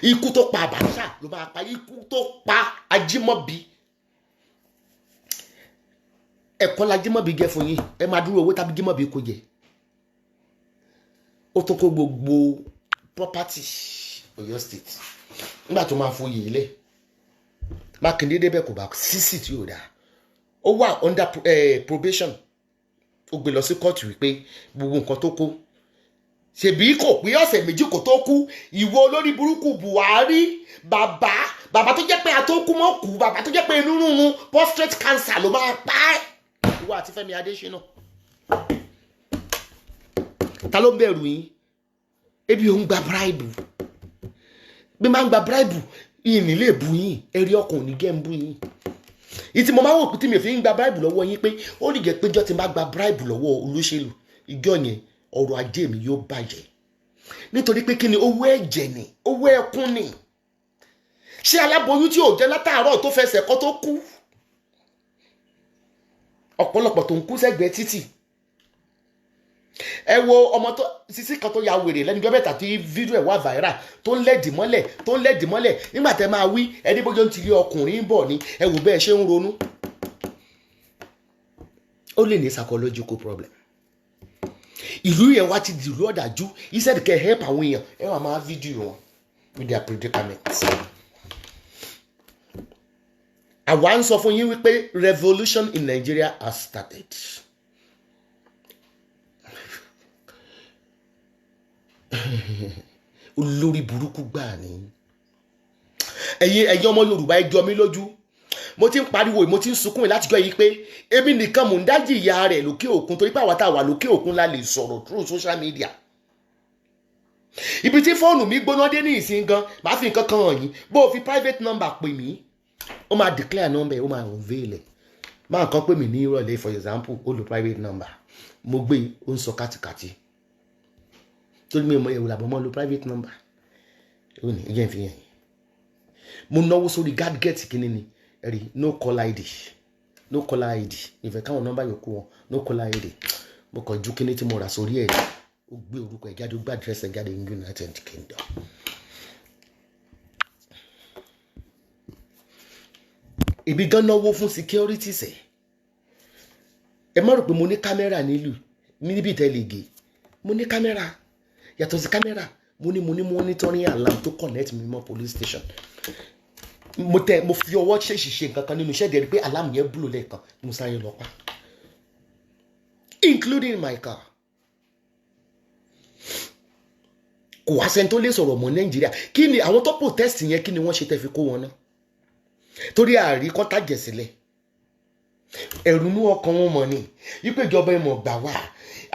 ikú tó pa Abacha ló máa pa ikú tó pa Ajímọ̀bí ẹ̀kọ́ la Jímọ̀bí jẹ́ fún yín ẹ máa dúró owó tàbí Jímọ̀bí kò jẹ ó tó kó gbogbo property Ọ̀yọ́ state nígbà tó máa foyè ilé Mákindé débẹ̀ kò bá sísì tí ò dáa ó wà under probation ó gbé lọ sí kóòtù wípé gbogbo nǹkan tó kó ṣèbí kò pé ọ̀sẹ̀ méjì kò tó kú ìwọ olórí burúkú Buhari bàbá tó jẹ́ pé àtọ́kù mọ́ kú bàbá tó jẹ́ pé inú rúnrún prostate cancer ló máa pa ẹ́ ìwọ àti Fẹ́mi Adésínà ta ló ń bẹ̀rù yín ebi ò ń gba bribe bí máa ń gba bribe yìí nílé bu yín ẹ̀rí ọkàn ò ní gẹ́ ń bú yín ìtì mo máa wò pé tí mi ò fi ń gba bribe lọ́wọ́ yín pé ó lè jẹ́ pé jọ́ ti máa gba bribe lọ́wọ́ olóṣèlú ìjọ yẹn ọrọ̀ ajé mi yóò bàjẹ́ nítorí pé kí ni owó ẹ̀jẹ̀ ni owó ẹkún ni ṣé aláboyún tí ò jẹ́ látàárọ̀ tó fẹsẹ̀ kọ́ tó kú ọ̀pọ̀lọpọ̀ tó ń kú sẹ́gbẹ̀ẹ́ títì ẹ wo ọmọ tó sisi kan tó ya wèrè lẹ́nu ọjọ́ mẹ́ta tí fídíò ẹ̀ wá viral tó ń lẹ́dì mọ́lẹ̀ nígbà tẹ́ máa wí ẹni bójú ti lé ọkùnrin bọ̀ ni ẹ wò bẹ́ẹ̀ ṣe ń ronú ó lè ní psychological problem ìlú yẹn wá ti dìlú ọ̀dájú instead kẹ́ help àwọn èèyàn ẹ wà máa fídíò wọn with their predicaments. àwa ń sọ fún yín wípé revolution in Nigeria has started. olórí burúkú gbà ní ẹ̀yin ọmọ Yorùbá ẹ jọ mí lójú mo ti ń pariwo mo ti ń sunkún látijọ́ yìí pé èmi nìkan mò ń dájì ìyá rẹ̀ lókè òkun torí pé àwa tá a wà lókè òkun la lè sọ̀rọ̀ through social media ibi tí fóònù mi gbóná dé ní ìsìn gan máa fi nǹkan kan hàn yín bó o fi private number pè mí ó máa declare number ó máa unveil ẹ̀ máa nǹkan pè mí ní ìrọ̀lẹ́ for example ó lo private number mo gbé ó ń sọ kátikàti torí mi ò mọ ìwòlàbọ̀ mọ́ lo private number ó ní ẹjẹ́ ìfihàn yìí mo náwó sórí gadget kìíní ni ẹ̀rí no caller ID ìfẹ́ káwọn nọ́mbà yòókù wọn no caller ID mo kàn ju kíní tí mo rà sórí ẹ̀ ó gbé orúkọ ẹ̀ jáde ó gbé àdírẹ́sì ẹ̀ jáde ní United Kingdom. ibi gan náwó fún security sẹ̀ ẹ má rò pé mo ní kámẹ́rà nílùú níbi ìtẹ́lẹ̀gẹ̀ mo ní kámẹ́rà yàtọ̀ sí kámẹ́rà mo ní monitoring alarm tó connect mi mọ́ police station mo fi ọwọ́ ṣèṣì nǹkan kan nínú iṣẹ́ ìdẹ́rì pé alarm yẹn blow lẹ́ẹ̀kan mo sáré lọ pa including my car. kò wá sẹ́ni tó lè sọ̀rọ̀ mọ́ Nàìjíríà kí ni àwọn tó protest yẹn kí ni wọ́n ṣe tẹ́ fi kó wọn náà torí àárí kọ́ńtà jẹ̀ sílẹ̀ ẹ̀rù inú ọkàn wọn mọ̀ ni wípé ìjọba ìmọ̀ gbà wá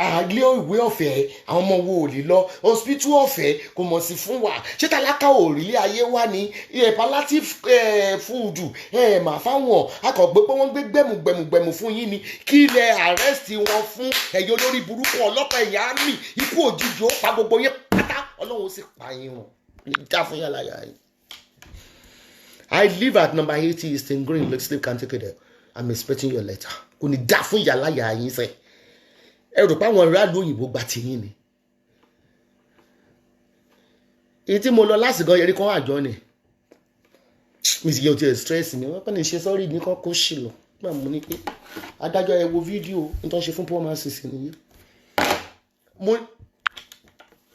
àlé ìwé ọ̀fẹ́ àwọn ọmọ wo ò lè lọ hospital ọ̀fẹ́ kò mọ̀ sí fún wa ṣé tálákà ò rí ilé ayé wá ní palliative food mà fáwọn akọ̀gbé pé wọ́n gbé gbẹ̀mùgbẹ̀mù fún yín ni kí ilẹ̀ arrest wọn fún ẹ̀yọ́ olórí burúkú ọlọ́pàá ẹ̀yà àmì ikú òjijì ó pa gbogbo yín pátá ọlọ́run ó sì pa yín wọn ní dá fún yàrá yàrá yín. I live at number 80 Eastern Green, Lake Sleep Canticleer. I'm expecting your letter. Kò ní dá fún yàrá yàrá yín sẹ́ ẹ rò pé àwọn aráàlú òyìnbó gba tiyín ni èyí tí mo lọ lásìkò yẹrí kan àjọ ni mi sì yẹ o ti ẹ̀ stress mi wọ́n kàn ní ṣe sọ́rí ní kan kó ṣì lọ nígbà mo ní pé adájọ́ ẹ wo fídíò nítorí ṣe fún poor man sísè nìyí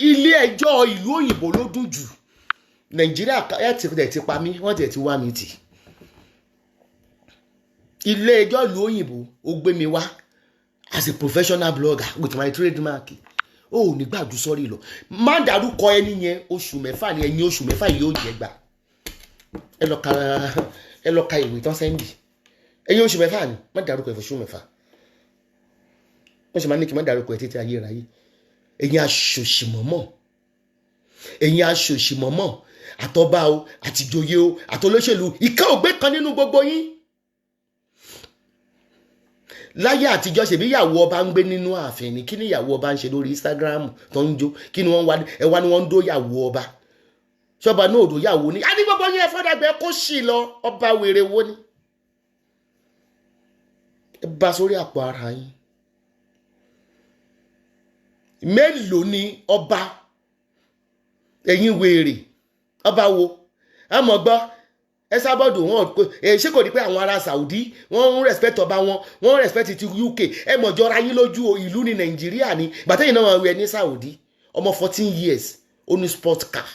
ilé ẹjọ́ ìlú òyìnbó ló dùn jù Nàìjíríà ẹ̀ ti pa mí wọ́n ti wá mi tì ilé ẹjọ́ ìlú òyìnbó ó gbé mi wá as a professional blogger with my trademark ó ní gbàdú sọ́rí lọ má dárúkọ ẹni yẹn oṣù mẹ́fà ni ẹ̀yìn oṣù mẹ́fà yóò jẹ́ gbà ẹ lọ ka ìwé tán sẹ́ńdì ẹ̀yìn oṣù mẹ́fà ni má dárúkọ ẹ̀fọ́ oṣù mẹ́fà wọ́n sì máa ní kí má dárúkọ ẹ̀ títí ayérayé ẹ̀yìn aṣòṣìmọ̀mọ́ àtọ́bá o àtìjòyè o àtolóṣèlú ìka ògbé kan nínú gbogbo yín láyé àtijọ́ ṣèbí ìyàwó ọba ń gbé nínú ààfin ni kí ni ìyàwó ọba ń ṣe lórí Instagram tó ń jó kí ni wọ́n wá ẹwà ni wọ́n ń dó ìyàwó ọba ṣọba náà òdò ìyàwó ni a ní gbogbo yín ẹ̀fọ́dàgbẹ́ kó sì lọ ọba wèrè wo ni ẹ bá sórí àpò ara yín mélòó ni ọba ẹ̀yin wèrè ọba wo àmọ́ gbọ́ ẹ sábọ́dù wọn ṣé kò ní pé àwọn ará Saudi wọ́n ń respect ọba wọ́n respect ti UK ẹ mọ̀ jọra yín lójú ìlú ní Nàìjíríà ni gbàtẹ́yìn náà wọ́n wẹ̀ ní Saudi ọmọ 14 years ó ní sport car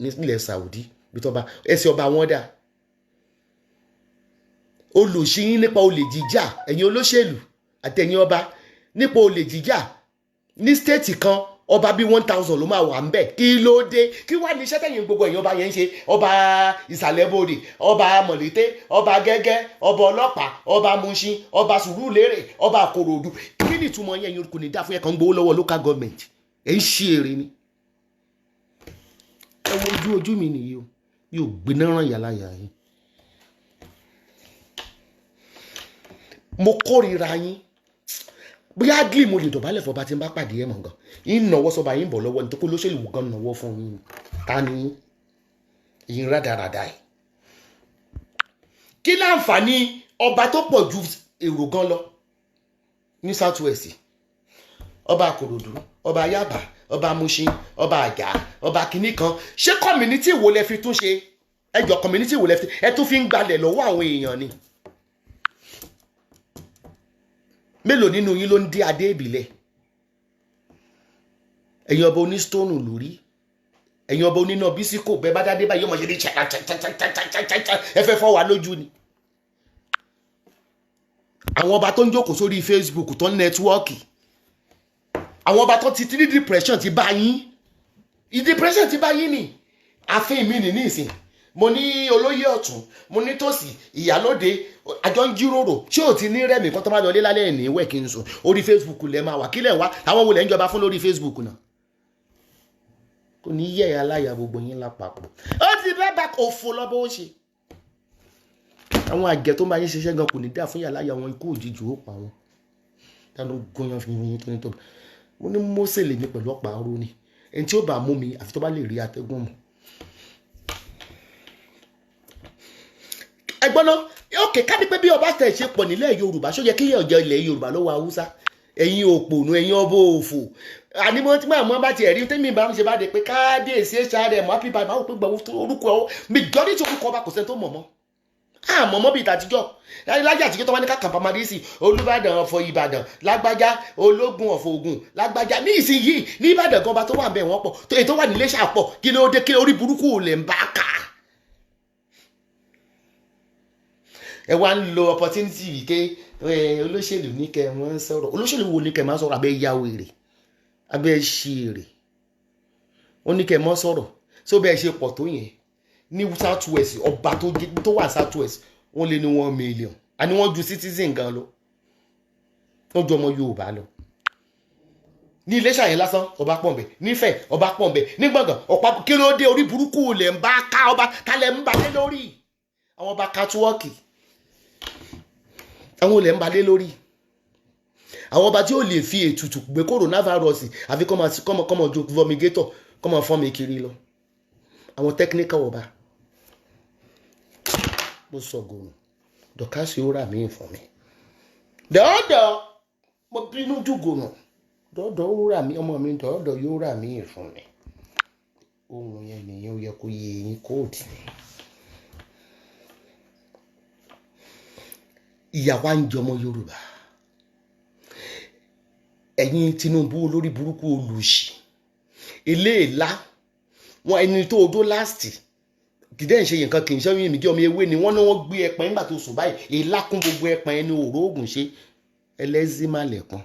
nílẹ̀ Saudi bí tọ́ba ẹsẹ̀ ọba wọn dà olùsíyín nípa olè jíjà ẹ̀yin olóṣèlú àtẹ̀yìn ọba nípa olè jíjà ní stéètì kan ọba bíi 1000 ló máa wà ń bẹ̀ kí ló dé kí wàá ní iṣẹ́ tẹ̀yìn gbogbo ẹ̀yin ọba yẹn ń ṣe ọba ìsàlẹ̀bodè ọba mọ̀lété ọba gẹ́gẹ́ ọba ọlọ́pàá ọba Mushin ọba Sùúrùlérè ọba Àkòròdú kí ni ìtumọ̀ yẹn kò ní dá fún yẹn kan gbowó lọ́wọ́ local government ẹ̀ ń ṣe èrè ni ẹ wo ojú mi nìyí o mi ò gbéná ràn yàrá yàrá yín mo kórìíra yín bóyá gílì mo lè dọ̀bálẹ̀ fọba tí n bá pàdé ẹ̀ mọ̀ gan yín nàwọ́ sọba yín bọ̀ lọ́wọ́ nítorí pé olóṣèlú gan nàwọ́ fún yín ta ni yín rádaràdà ẹ̀. kí láǹfààní ọba tó pọ̀ ju èrò gan lọ ní south west ọba àkòròdú ọba yaba ọba mushin ọba àjà ọba kìíní kan ṣé community wo lẹ fi tún ṣe ẹjọ community wo lẹ fi ẹ tún fi ń gbalẹ̀ lọ́wọ́ àwọn èèyàn ni mélòó nínú yín ló ń dé adé ìbílẹ̀ ẹ̀yin ọba oní stone lórí ẹ̀yin ọba oníná bísíkò bẹ́ẹ̀ bá dádé báyìí ọmọ ṣe ní ẹ fẹ́ fọ́ wa lójú ni àwọn ọba tó ń jókòó sórí Facebook tó ń nẹ́tíwọ́ọ̀kì àwọn ọba tó ti ní depression ti bá yín depression ti bá yín ni àfin mi ní ìsìn mo ní olóyè ọ̀tún mo ní tòsí ìyálóde àjọ ń jíròrò ṣé ò ti ní rẹ́mi kan tó máa lọ lé lálẹ́ ní ìwẹ̀ kí n sùn orí Facebook lẹ́ máa wà kílẹ̀ wá àwọn wo lẹ́ ń jọba fún lórí Facebook náà kò ní yẹ̀ aláya gbogbo yín lápapọ̀ ó ti bẹ́ẹ̀ bá òfò lọ́bọ̀ ó ṣe àwọn àjẹ́ tó máa yín ṣiṣẹ́ gan kò ní dá fún yàrá wọn ikú òjijì ó pa wọn dáná góyàn fi yín tó ní tó mo ní Mósè lè ní pẹ̀lú ọ̀pá aró ni ẹni tí ó bá mú mi àfi tó bá lè rí atẹ́gùn mu. ẹgbọ́n náà òkè ká ní pé bí ọba tẹ̀ ṣe pọ̀ nílẹ̀ Yorùbá ṣó yẹ kí ọjọ́ ilẹ̀ Yorùbá lọ́wọ́ Haúsá ẹ̀yin òpònú ẹ̀yin ọbọ̀ òfò àní mo ti máa mọ́ bá tiẹ̀ rí tẹ́mi bá ń ṣe bá de pé káàdéèsí HRM happy birthday máa wò pé gbọ́ orúkọ ọ majority orúkọ ọba kò sẹ́ni tó mọ̀ mọ́ àmọ́mọ́ bíi tàtijọ́ láyé àtijọ́ tó wá ní ká kàmpá marísì Olúbàdàn ọ̀fọ̀ Ìbàdàn lágbájá Ológun ọ̀fọ̀ Ògùn lágbájá ní ìsinyìí ní Ìbàdàn gan ọba tó wà ń bẹ̀ wọ́n pọ̀ èyí tó wà ní Iléṣà pọ̀ kí ló dé kí orí burúkú lè ń bá kà. ẹ wá ń lo opportunity yìí ké olóṣèlú ní kẹ wọ́n sọ̀rọ̀ olóṣèlú wo ní kẹ máa sọ̀rọ̀ abẹ́ yáwó èrè abẹ́ ṣí èrè ó ní kẹ mọ́ sọ̀rọ̀ só bẹ́ẹ̀ ṣe pọ̀ tó yẹn ní south west ọba tó wà south west wọ́n lé ní 1 million àní wọ́n ju citizen gan lọ wọ́n ju ọmọ Yorùbá lọ ní Iléṣà yẹn lásán ọba pọ̀nbẹ nífẹ̀ẹ́ ọba pọ̀nbẹ ní Gbọ̀ngàn ọ̀pá kí ló dé orí burúkú lẹ̀ ń bá ká ọba kálẹ̀ ń balẹ̀ lórí àwọn ọba catwalk àwọn olè ń balẹ̀ lórí àwọn ọba tí ó lè fi ètùtù gbé coronavirus àfi kọ́mọ ju vomigator kọ́mọ fọ́n mi kiri lọ àwọn technical ọba mo sọ gòrò dọ̀kásì ó rà mí fún mi dọ́ọ̀dọ̀ mo bínú jù gòrò dọ́ọ̀dọ̀ ó rà mí ọmọ mi dọ́ọ̀dọ̀ yóò rà mí fún mi ohun yẹn nìyẹn ó yẹ kó yé yín kóòdù ìyàwó à ń jọmọ Yorùbá ẹ̀yin Tinubu olórí burúkú olùsì eléèlá wọn ẹni tó odó láàsì kìdẹ́ ń ṣe nǹkan kì í ṣe yín nìjọ́ mi ewé ni wọ́n ní wọ́n gbé ẹpẹ́ nígbà tó sùn báyìí èlá kún gbogbo ẹpẹ́ ẹni òró ògùn ṣe ẹlẹ́zìmálẹ̀kùn.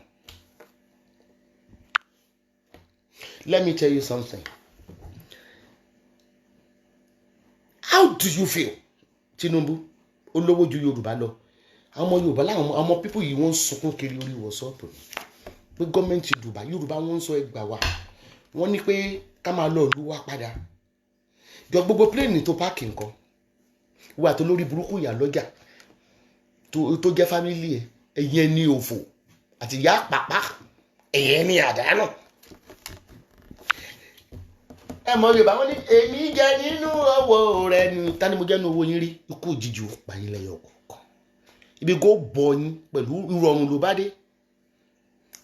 Let me tell you something. How do you feel? Tinubu olówó ju Yorùbá lọ àwọn ọmọ Yorùbá láwọn ọmọ pípọ̀ yìí wọ́n ń sunkún kiri orí wọ̀sọ́ọ̀pù pé gọ́ọ̀mẹ̀ntì Yorùbá wọ́n ń sọ ẹgbàá wa wọ́n ní pé ká máa lọ ìlú wa padà jọ gbogbo pléènì tó páàkì nǹkan wà tó lórí burúkú ìyá lọ́jà tó jẹ́ fámílì ẹ̀ ẹ̀yẹn ní òfò àti ìyá pàpà ẹ̀yẹn ní àdánù. ẹ mọ Yorùbá wọn ní èmi jẹ nínú owó rẹ ni tani mo jẹ nínú owó yín rí ikú òjijì pààyàn lẹ́yọ kọ̀ọ̀kan ibi kò bọ̀ yín pẹ̀lú ìrọ̀rùn ló bá dé.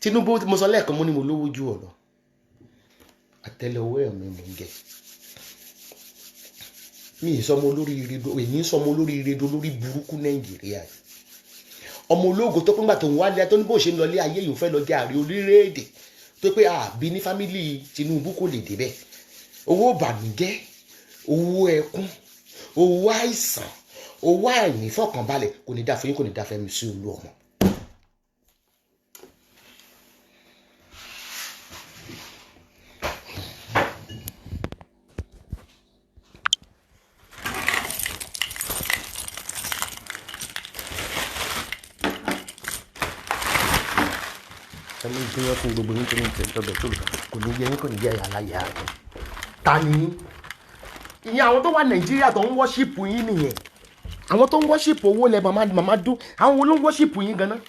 Tinubu mo sọ lẹ́ẹ̀kan mo ní mo lówó ju ọ̀rọ̀ àtẹ́lẹwọ́ mi mò ń jẹ mi ìsọmọ olórí irido èyí sọmọ olórí irido lórí burúkú Nàìjíríà ọmọ ológo tó pínpà tó ń wálé tó ní bó ṣe ń lọlé ayé yìí fẹ́ lọ jẹ ààrẹ orílẹ̀-èdè tó pé àbí ní fámìlì Tinubu kò lè débẹ̀ owó ìbànújẹ́ owó ẹkún owó àìsàn owó àìnífọ̀kànbalẹ̀ kò ní dá fún yín kò ní dá fẹ́ mi sí olú ọmọ. ẹni tí wọ́n fún gbogbo yín tó ní tẹ̀síọ́bẹ̀ tó lù kò ní yẹ yín kò ní yẹ àlàyé rẹ̀ ta ni ìyẹn àwọn tó wà Nàìjíríà tó ń wọ́ṣípù yín nìyẹn àwọn tó ń worship owó lẹ màmá dún, àwọn wo ló ń worship yín ganan?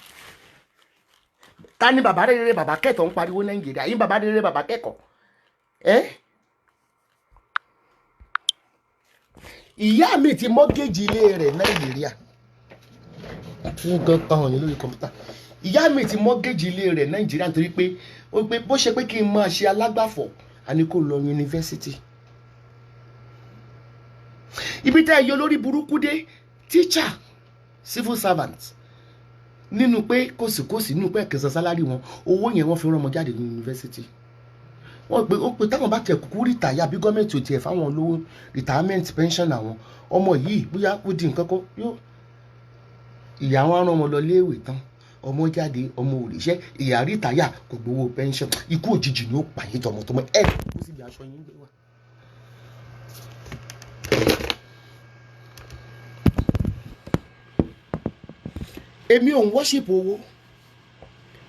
Ta ni bàbá rere bàbá kẹ́tọ̀ ń pariwo Nàìjíríà? Yín bàbá rere bàbá kẹ́kọ̀ọ́. Ìyá mi ti mọ́gẹ́jì ilé rẹ̀ Nàìjíríà fún gan kan yín lórí kọ̀mpútà. Ìyá mi ti mọ́gẹ́jì ilé rẹ̀ Nàìjíríà nítorí pé bó ṣe pé kí n máa ṣe alágbàfọ̀ àní kò lọ yunifásitì. Ibi tẹ́ ẹ yọ lórí burúkú dé teacher civil servant nínú pé kòsìkòsì nínú pé ẹ̀kẹ́sán sálárì wọn owó yẹn wọ́n fi rán ọmọ jáde ní yunifásitì. Wọ́n pe táwọn bá tẹ̀ kúkú rìtáyà bí gọ́ọ̀mẹ̀ntì ò tiẹ̀ fáwọn olówó retirement pension àwọn ọmọ yìí bóyá ó di nǹkan kó yóò ìyá wọn rán wọn lọ léèwé tán ọmọ jáde ọmọ òrìṣẹ́ ìyá rìtáyà kò gbowó pension ikú òjijì ni ó pààyè tọmọtọmọ kó síbi aṣọ yín gbé wá. Èmi ò ń worship owó.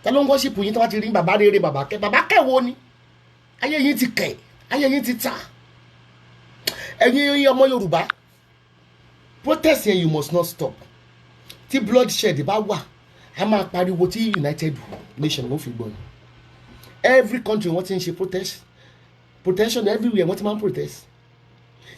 Ta ló ń worship yín tó bá ti rí bàbá rere bàbá kẹ́ wo ni? Ayé yín ti kẹ̀, ayé yín ti ta. Ẹ̀yin ọmọ Yorùbá, protest yẹn you must not stop. Tí bloodshed bá wà, a máa pariwo tí United Nations ló fi gbọ́ ni. Every country wọ́n ti ń ṣe protection everywhere wọ́n ti máa ń protest.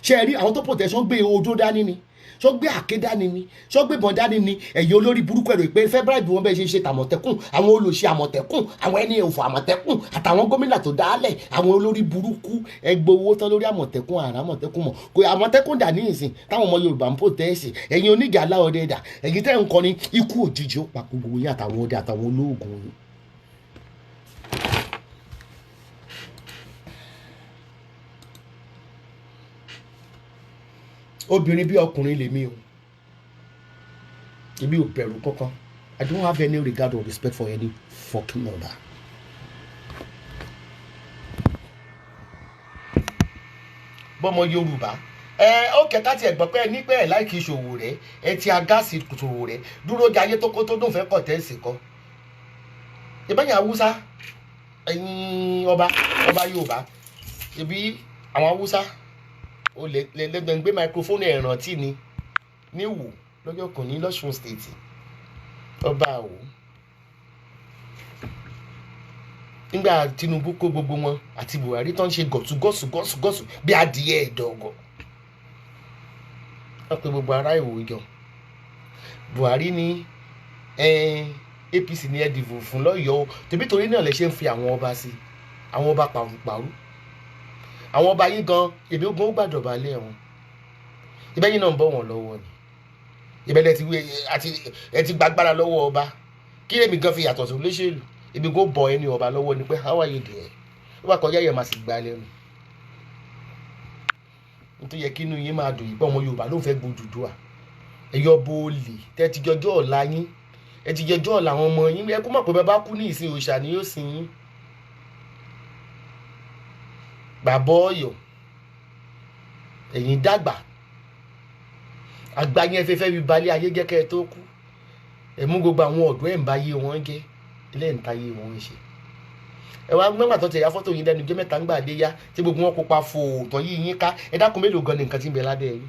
Ṣé ẹ rí àwọn tó protest wọ́n gbé odó dání ni? Ṣó gbé àké dání ni? Ṣó gbé ìbọn dání ni? Ẹ̀yin olórí burúkú ẹ̀rọ ìpè February bí wọ́n bẹ́ẹ̀ ṣe tàmọ̀tẹ́kùn, àwọn olóṣì àmọ̀tẹ́kùn, àwọn ẹni òfò àmọ̀tẹ́kùn àtàwọn gómìnà tó dálẹ̀, àwọn olórí burúkú ẹgbẹ́ owó tán lórí àmọ̀tẹ́kùn àmọ̀tẹ́kùn mọ̀. Kò àmọ̀tẹ́kùn dà ní ìsìn táwọn ọmọ Yorùbá ń protest. Ẹ̀yin oníjà aláọdẹ dà, ẹ̀yin tẹ́ ń kọrin ikú òjijì ó pa gbogbo yín àtàwọn ọdẹ àtàwọn olóògùn yín. Obìnrin bí ọkùnrin lèmi o, èmi ò bẹ̀rù kankan. I don't have any regard or respect for any fucking other. Bọ́mọ Yorùbá ó kẹta tí ẹ gbọ́ pé ẹ ní pé ẹ láìkí ìṣòwò rẹ ẹ ti agásí ìṣòwò rẹ dúró jayé tó kó tó dùn fẹ́ kọ̀tẹ́ẹ̀sì kọ́. ìbáyà Haúsá ẹ̀yin ọba Yorùbá ibi àwọn Haúsá o lè gbé microphone ẹ̀rántí ni ní Ìwó lọ́jọ́ kan ní lọ́sùn state ọba Ìwó nígbà Tinubu kó gbogbo wọn àti Buhari tó ń ṣe gọ̀sù bí adìyẹ ẹ̀dọ̀gọ̀ wọ́n pe gbogbo ará Ìwó jọ Buhari ní APC ní ẹ dìbò fún lọ́yọ̀ọ́ tòbí torí náà lè ṣe ń fi àwọn ọba sí àwọn ọba pàrùpàrù àwọn ọba yín gan èmi ogun ó gbàdọ̀bà lé wọn ibẹ̀ yín náà ń bọ̀ wọ́n lọ́wọ́ ni ibẹ̀ ẹ ti gbàgbára lọ́wọ́ ọba kí lèmi gan fi yàtọ̀ sí olóṣèlú ibi kò bọ̀ ẹni ọba lọ́wọ́ ni pé how are you there ó bá kọjá yẹn máa sì gbá lẹ́nu nítorí yẹ kí inú yín máa dùn yìí pé ọmọ Yorùbá ló fẹ́ gbódùdúà ẹ̀yọ́ bóòlì tẹ́ ti jọjọ́ ọ̀la yín ẹ ti jọjọ́ ọ̀la àwọn ọmọ yín ẹ kó mọ̀ pé bẹ́ẹ̀ bá kú ní ìsìn òòṣà ni yóò sin yín bàbá Ọ̀yọ́ ẹ̀yin dàgbà àgbà yẹn fẹ́fẹ́ bí balẹ̀ ayé jẹ́ kẹ́ ẹ tó kú ẹ mú gbogbo àwọn ọ̀dọ́ ẹ̀ ń bá yé wọn jẹ́ ilé ń ta yé wọn ṣe ẹ wá gbọ́n àtọ́ tẹ̀ ya fọ́tò yín lẹ́nu jẹ́ mẹ́ta ń gbà dé yá tí gbogbo wọn kópa fòótọ́ yí yín ká ẹ dákun mélòó gan ni nǹkan tí ń bẹ lábẹ́ yín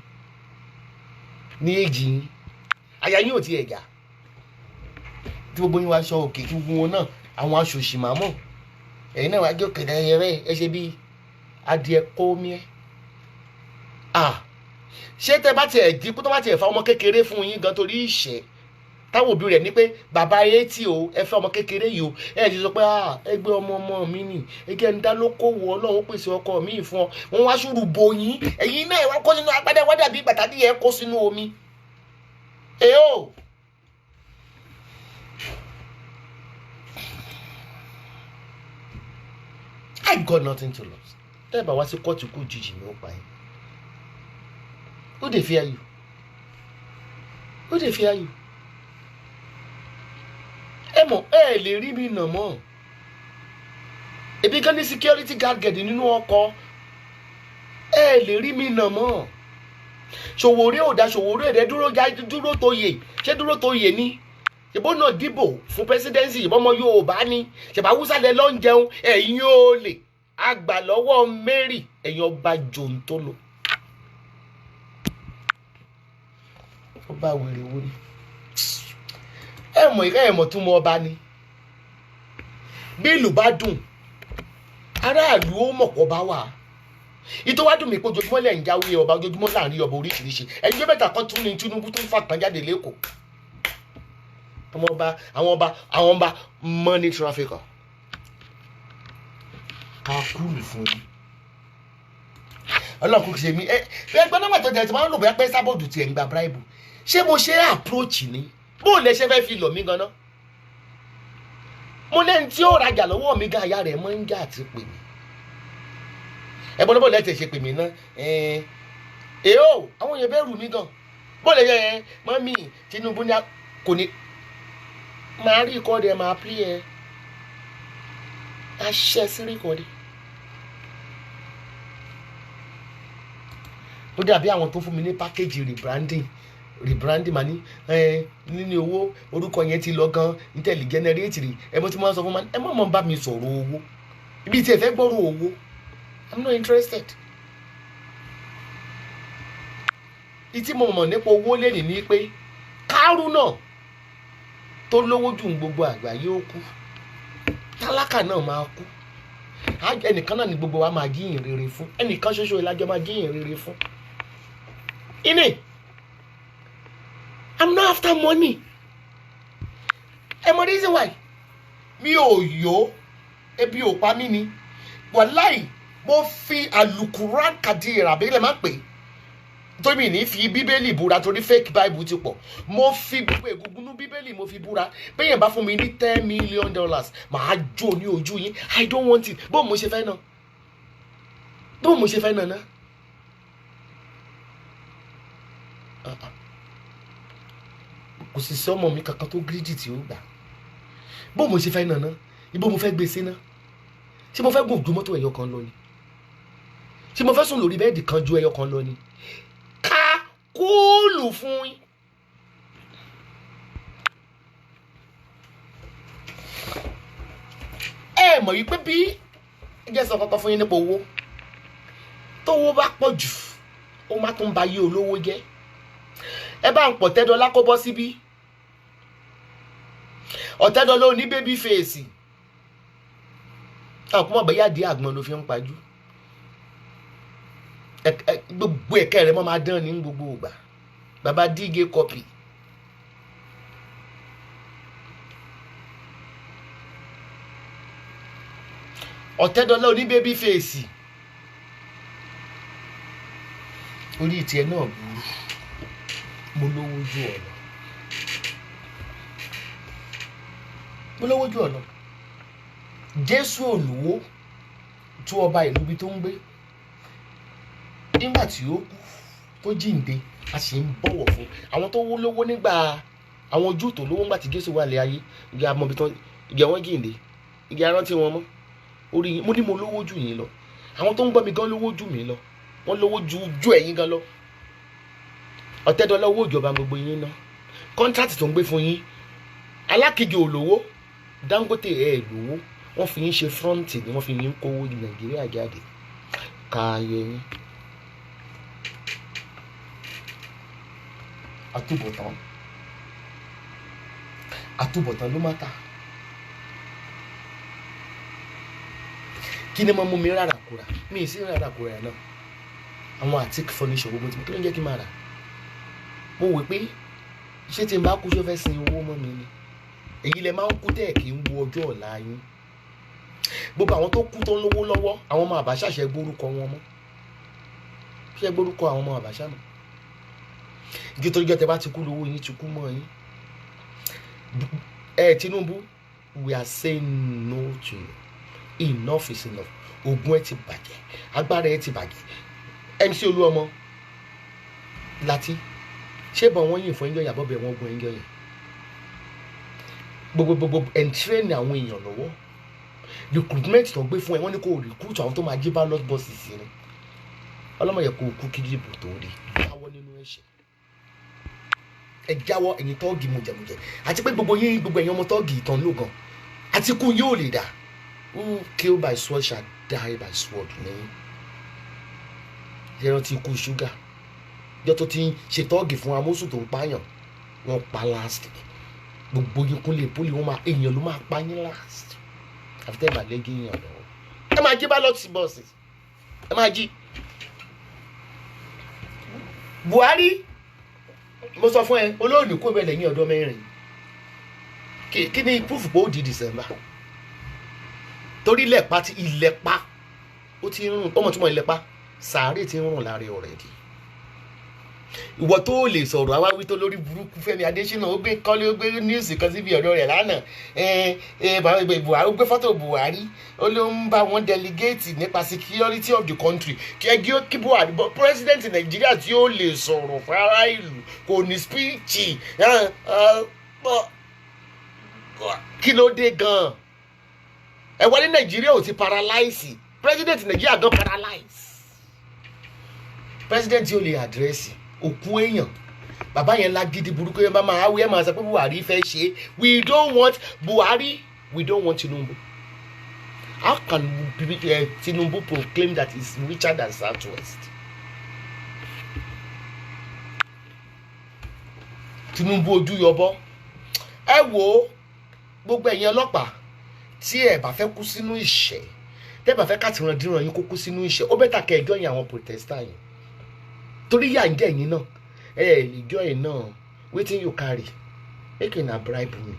ní èjì yín àyà yín ò ti ẹ̀gà tí gbogbo yín wá aṣọ òkè tí gbogbo wọn náà àwọn aṣòṣì màmọ́ ẹ̀yin náà wá gé òkè náà yẹn ẹ ṣe bí adìẹ kó miẹ́ ṣé tẹ bá tiẹ̀ di kó tó bá tiẹ̀ fa ọmọ kékeré fún yín gan torí ìṣẹ́ táwọn òbí rẹ̀ ní pé bàbá etí o ẹ fẹ́ ọmọ kékeré yìí o ẹ ti sọ pé ẹgbẹ́ ọmọ mi nì ẹgbẹ́ ń dá lókòwò Ọlọ́run pèsè ọkọ mi fún ọ wọn wá ṣùrù bòyín ẹ̀yin náà wọ́n kó sínú agbádá wọ́n dàbí bàtàdí yẹn kó sínú omi o. I got nothing to lose tẹ́ bá wá sí kóòtù kú jìjì ní ó pa yín. Who dey fear you? Who dey fear you? Ẹ mọ̀ ẹ lè rí mi nà mọ́. Ebi kan ní security guard gẹ̀dì nínú ọkọ̀. Ẹ lè rí mi nà mọ́. Ṣòwòrè ò dá Ṣòwòrè rẹ̀ dúró tó yè. Ṣé dúró tó yè ni? Ṣèbó náà dìbò fún presidency ìbọn ọmọ Yorùbá ni. Ṣèbá Hausa lẹ lọ ń jẹun ẹ̀yin ò lè. Àgbà lọ́wọ́ Mary ẹ̀yin ọba jòǹtólò. ọba wèrè wo ni ẹ mọ̀ tún mọ ọba ni bí ìlú bá dùn aráàlú ó mọ̀ kọ́ bá wà ìtọ́ wá dùn mí pé ojoojúmọ́ lẹ̀ ń jáwé ọba ojoojúmọ́ láàrin ọba oríṣiríṣi ẹjọ́ mẹ́ta kan tún ní Tinubu tó ń fà tán jáde lẹ́kọ̀ọ́ àwọn ọba money trafficker ká kúrò fún yín ọlọ́kùnrin ṣe mí ẹgbẹ́ náà tó jẹ́ tí wọ́n ń lò bóyá pé sábọ̀dù tiẹ̀ ń gba bribe ṣé mo ṣe approach ni bó lè ṣe fẹ́ fi lọ̀ mí ganan mo lẹ́ni tí ó rajà lọ́wọ́ mi gan aya rẹ̀ mọ́ ń jà àti pè mí ẹ̀bọ́n náà bó lẹ́tẹ̀ ṣe pè mí ná àwọn èèyàn bẹ́ẹ̀ rù mí gan bó lè yẹ mọ́mí Tinubu ní kò ní máa rí ìkọ́dẹ máa pí ẹ aṣẹ sí rí ìkọ́dẹ. ó dàbí àwọn tó fún mi ní pákéjì rebranding mà ní nínú owó orúkọ yẹn ti lọ gan intel generate rí ẹ bó ti máa sọ fún ma ẹ má mọ̀ bá mi sọ̀rọ̀ owó ibi tí ẹ fẹ́ gbọ́rọ̀ owó I'm not interested. ìtí mo mọ̀ nípa owó lẹ́nìí ni pé Kárúnà tó lówó jù gbogbo àgbáyé ó kú tálákà náà máa kú ẹnìkan náà ni gbogbo wa máa jíyìn rere fún ẹnìkan ṣoṣo ìlàjọ máa jíyìn rere fún. I'm not after money. ẹ mọ reason why mi ò yó ebi ò pa mí ni wàláì mo fi alukuran kadira bí lè má pè torí mi ní fi bíbélì búra torí fake bible ti pọ̀ mo fi gbogbo egungun bíbélì mo fi búra bẹ́yẹn bá fún mi ní $10 million màá jó ní ojú yín I don't want it bó mo ṣe fẹ́ náà kò sì sí ọmọ mi kankan tó gírídì tí ó gbà bó mo ṣe fẹ́ náà ibo mo fẹ́ gbé sí náà ṣé mo fẹ́ gùn ju mọ́tò ẹyọ kan lọ ni ṣé mo fẹ́ sùn lórí bẹ́ẹ̀dì kan ju ẹyọ kan lọ ni ká kúlù fún yín. ẹ mọ̀ wípé bí ẹjẹ́ sọ kankan fún yín nípa owó tówó bá pọ̀ jù ó má tún ba yé olówó jẹ́ ẹ bá ń pọ̀ Ọ̀tẹ́dọ́lá kó bọ́ síbí Ọ̀tẹ́dọ́lá ò ní bébí fèsì àkúmọ̀ bẹ́yà dé àgbọn ló fi ń pajú gbogbo ẹ̀kẹ́ rẹ̀ mọ́ máa dán ní gbogbo ìgbà bàbá dígé kọ́pì Ọ̀tẹ́dọ́lá ò ní bébí fèsì orí ìtìẹ náà burú mo lówó ju ọ̀nà Jésù olùwó tú ọba ìlú bí tó ń gbé nígbà tí ó kú tó jíǹde a sì ń bọ̀wọ̀ fún àwọn tó wó lówó nígbà àwọn Júù tó lówó nígbà tí Jésù wà lé ayé ìgbà àmọ́bi tán ìgbà wọn jíǹde ìgbà rántí wọn mọ́ orí mo ní mo lówó jù yín lọ àwọn tó ń gbọ́ mi gan lówó jù mí lọ wọ́n lówó ju ẹ̀yin gan lọ Ọ̀tẹ́dọ́lá owó ìjọba gbogbo yín ná kọ́ńtrátì tó ń gbé fún yín Alákìjì olówó Dangote lówó wọ́n fi yín ṣe fọ́ǹtì ni wọ́n fi yín kówó Nàìjíríà jáde káyé yín àtúbọ̀tán ló má ta kí ni mo mú mi rárá kúra mi ì sí rárá kúra náà àwọn àtìkì fọ́níṣọ̀ gbogbo tí mo kí ló ń jẹ́ kí n máa rà mo wò pé ṣé tí n bá kú ṣó fẹ́ sin owó mọ́ mi ni èyí lẹ máa ń kú tẹ́ kí n wo ọjọ́ ọ̀la yín gbogbo àwọn tó kú tó ń lówó lọ́wọ́ àwọn ọmọ Àbáṣà ṣe gbórúkọ wọn mọ́ ṣe gbórúkọ àwọn ọmọ Àbáṣà mọ́ igi tó jẹ́ tẹ́ bá ti kú lówó yín ti kú mọ́ yín Tinubu we are saying no to you enough is enough ogun ẹ ti bàjẹ́ agbára ẹ ti bàjẹ́ MC Olúọmọ láti ṣé bọ̀ wọ́n yìn fún ẹjọ́ yàbọ̀ bẹ̀ wọ́n gun ẹjọ́ yẹn gbogbo ẹ̀ńtírẹ́nì àwọn èèyàn lọ́wọ́ recruitment tó ń gbé fún ẹ wọ́n ní kó recruit àwọn tó máa jí ballot boxes sí ni ọlọ́mọ yẹ kó kú kí dìbò tó rí jáwọ́ nínú ẹ̀ṣẹ̀ ẹ jáwọ́ ẹ̀yin tọ́ọ̀gì mọ̀jẹ̀mọ̀jẹ̀ àti pé gbogbo ẹ̀yin ọmọ tọ́ọ̀gì ìtàn ló gan àti kú yóò lè dà who kill by sword shall die by sword ní ìrántí ikú ṣúgà jọ tó ti ń ṣe tọ́ọ̀gì fún amósùn tó ń pààyàn wọ́n pa last gbogbo yín kúnlẹ̀ pólì wọ́n máa èèyàn ló máa pa yín last àfi tẹ́ ẹ̀ bá lẹ́gí èèyàn lọ́wọ́ ẹ máa jí ballot boxes ẹ máa jí. Buhari mo sọ fún ẹ olóòní kó bẹ lẹ́yìn ọdún mẹ́rin kí ni proof pé ó di December torí ilẹ̀pa ti ilẹ̀pa ó ti ń rùn ọmọ tí mo ilẹ̀pa sàárè ti ń rùn lára already. Ìwọ tó lè sọ̀rọ̀ àwáwí tó lórí burúkú Fẹ́mi Adésínà ó gbé kọ́lé ó gbé níìsì kan síbi ọ̀dọ̀ rẹ̀ lánàá Buhari ó gbé fọ́tò Buhari ó ló ń bá wọn delegate nípa security of the country kí Buhari president Nàìjíríà tí ó lè sọ̀rọ̀ fara ìlú kò ní speech kí ló dé gan-an ẹ wọlé Nàìjíríà ò ti paralyze president Nàìjíríà gan paralyze president tí ó lè àdírẹ́sì òkú èèyàn bàbá yẹn lágídí burúkú yẹn bá máa wí ẹ máa sọ pé Buhari fẹ́ ṣe we don't want Buhari we don't want Tinubu. How can Tinubu proclaim that he's richer than Southwest? Tinubu ojú yọbọ ẹ wo gbogbo ẹ̀yin ọlọ́pàá tí ẹ bá fẹ́ kú sínú ìṣẹ́ tẹ́ bá fẹ́ kàtìrán dìran yín kó kú sínú ìṣẹ́ ó bẹ́tà kẹ́ ẹjọ́ yín àwọn protester yín torí yà ń jẹ́ ẹ̀yin náà ìjọ yìí náà wetin you carry make una bribe me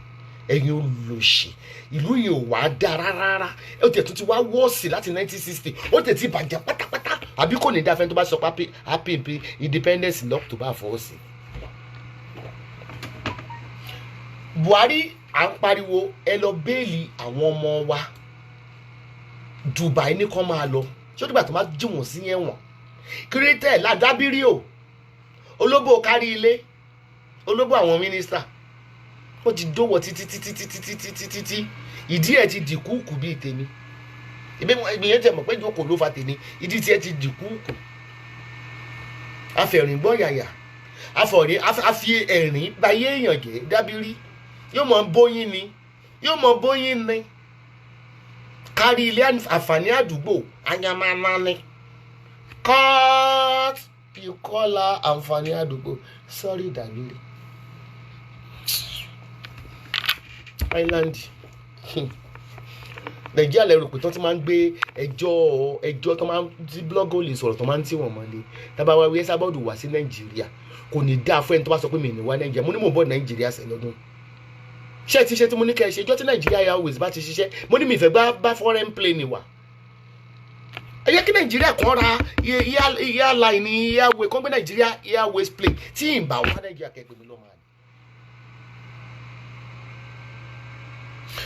ẹ̀yin olóṣì ìlú yìí ò wá dá rárá ó tẹ̀ tún ti wá wọ́ọ̀sì láti 1960 ó tẹ̀ ti bàjẹ́ pátápátá àbí kò ní dáfẹ́ tó bá sọ pé happy independence lọ́pù tó bá fọwọ́ sí. Buhari à ń pariwo ẹ lọ béèlì àwọn ọmọ wa Dubai ní kàn máa lọ ṣé ó dìgbà tó máa jí wọn sí ẹ̀wọ̀n kírẹ́tẹ̀ ládàbírí o olóbò kárí ilé olóbò àwọn mínísítà ó ti dówó títí ìdí ẹ̀ ti dìkúùkù bíi tèmi ìbí yẹn tẹ̀ mọ̀ pé ìjókòó ló fa tèmi ìdí tí ẹ ti dìkúùkù afẹ̀rìngbọ́n yàyà afi ẹ̀rín báyé èèyàn jẹ́ dábírí yóò mọ̀ bóyín ni kárí ilé àǹfààní àdúgbò anyamanani cut ìkọlà àǹfààní àdúgbò sorry dàbírí island Nàìjíríà lẹ́rù pé tó ti máa ń gbé ẹjọ́ tó máa ń tí blọ́gọ̀ lè sọ̀rọ̀ tó máa ń tí wọ́n mọ́lé tábà wá wí ẹ́ sábọ́ọ̀dù wá sí Nàìjíríà kò ní dáa fún ẹni tó bá sọ pé mi ní wá Nàìjíríà mo ní mò ń bọ̀ Nàìjíríà sẹ́ lọ́dún ṣé ti ṣe tí mo ní kẹ́ ẹ ṣe ẹjọ́ tí Nàìjíríà Airways bá ti ṣiṣẹ́ mo ní mi ìfẹ́ bá foreign plane wà ẹ yẹ kí Nàìjíríà kan ra airline airway kan gbé Nàìjíríà Airways plane tí ìbá wá Nàìjíríà kẹ́gbẹ́ mi lọ́mọ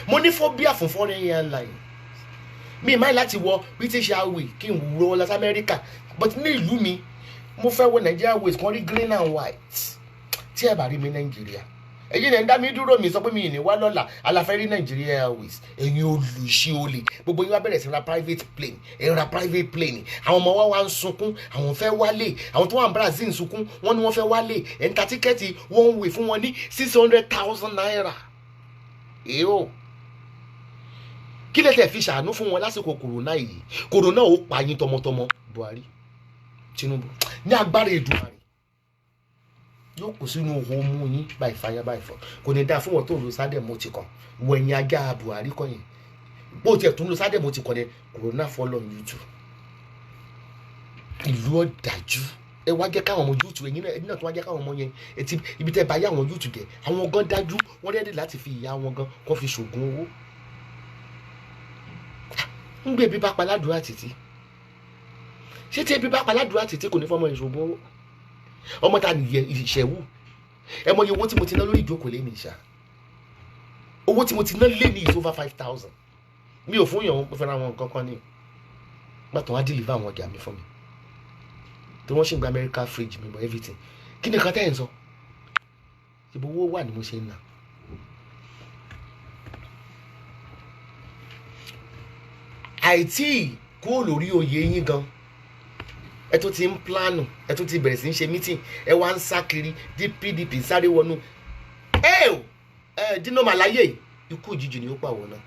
mo ní phobia fún foreign airline mi máa láti wọ British Airways kí n wúro lọ sí America but ní ìlú mi mo fẹ́ wọ Nigeria Airways kan rí green and white tí ẹ bá rí mi Nàìjíríà èyí ni ẹ̀ ń dá mi dúró mi sọ pé mi ì ní wá lọ́la aláfẹ́ rí Nigeria Airways ẹ̀yin olùṣí olè gbogbo yín wá bẹ̀rẹ̀ sí ra private plane ẹ̀ ra private plane àwọn ọmọ wa wá ń sunkún àwọn fẹ́ wálé àwọn tó wà ní Brazil ń sunkún wọ́n ní wọ́n fẹ́ wálé ẹ̀ ń ta tíkẹ́ẹ̀tì one way fún wọn ní 600,000 naira èèó kí lè tẹ̀ fi ṣàánú fún wọn lásìkò kòrónà yìí kòrónà ó pa yín tọmọtọmọ Buhari Tinubu ní agbára Èdùmàrè yóò kó sínú ohun mú yín by fire by force kò ní dáa fún wọn tó ń lo sádẹ̀mù ti kàn wọ ẹ̀yìn ajá Buhari kọ́ yẹn bó tiẹ̀ tún lo sádẹ̀mù ti kàn yẹn kòrónà fọlọ́ YouTube ìlú ọ̀dájú ẹ wá jẹ́ káwọn ọmọ YouTube ẹ̀yin náà tó wá jẹ́ káwọn ọmọ yẹn etí ibi tẹ́ bá yá àwọn YouTube jẹ́ àwọn gan dájú wọ́n rẹ́dí láti fi ìyá wọn gan kó fi ṣògùn owó ń gbé bí bá paládùúrà títí ṣé tí ebi bá paládùúrà títí kò ní fọmọ ìṣògùn owó ọmọ ta nìyẹn ìṣẹ̀wù ẹ mọ iye owó tí mo ti ná lórí ìjókòó lé ní ìṣá owó tí mo ti ná lé ní is over 5,000 mi ò fún yàn wọn fẹ́ràn àwọn nǹkan kan ní gbàtàn wá deliver àwọn ọjà mi fún mi tí wọ́n ṣì ń gba America fridge mi bọ̀ everything kí ni kan tẹ́ ẹ̀ ń sọ ìbò owó wà ní mo ṣe ń nà àìtí kúrò lórí oyè yín gan ẹ tó ti ń plánù ẹ tó ti bẹ̀rẹ̀ sí ń ṣe meeting ẹ wá ń sá kiri di PDP sáré wọnú dínà màláyé ikú òjijì ni ó pàwọ̀ náà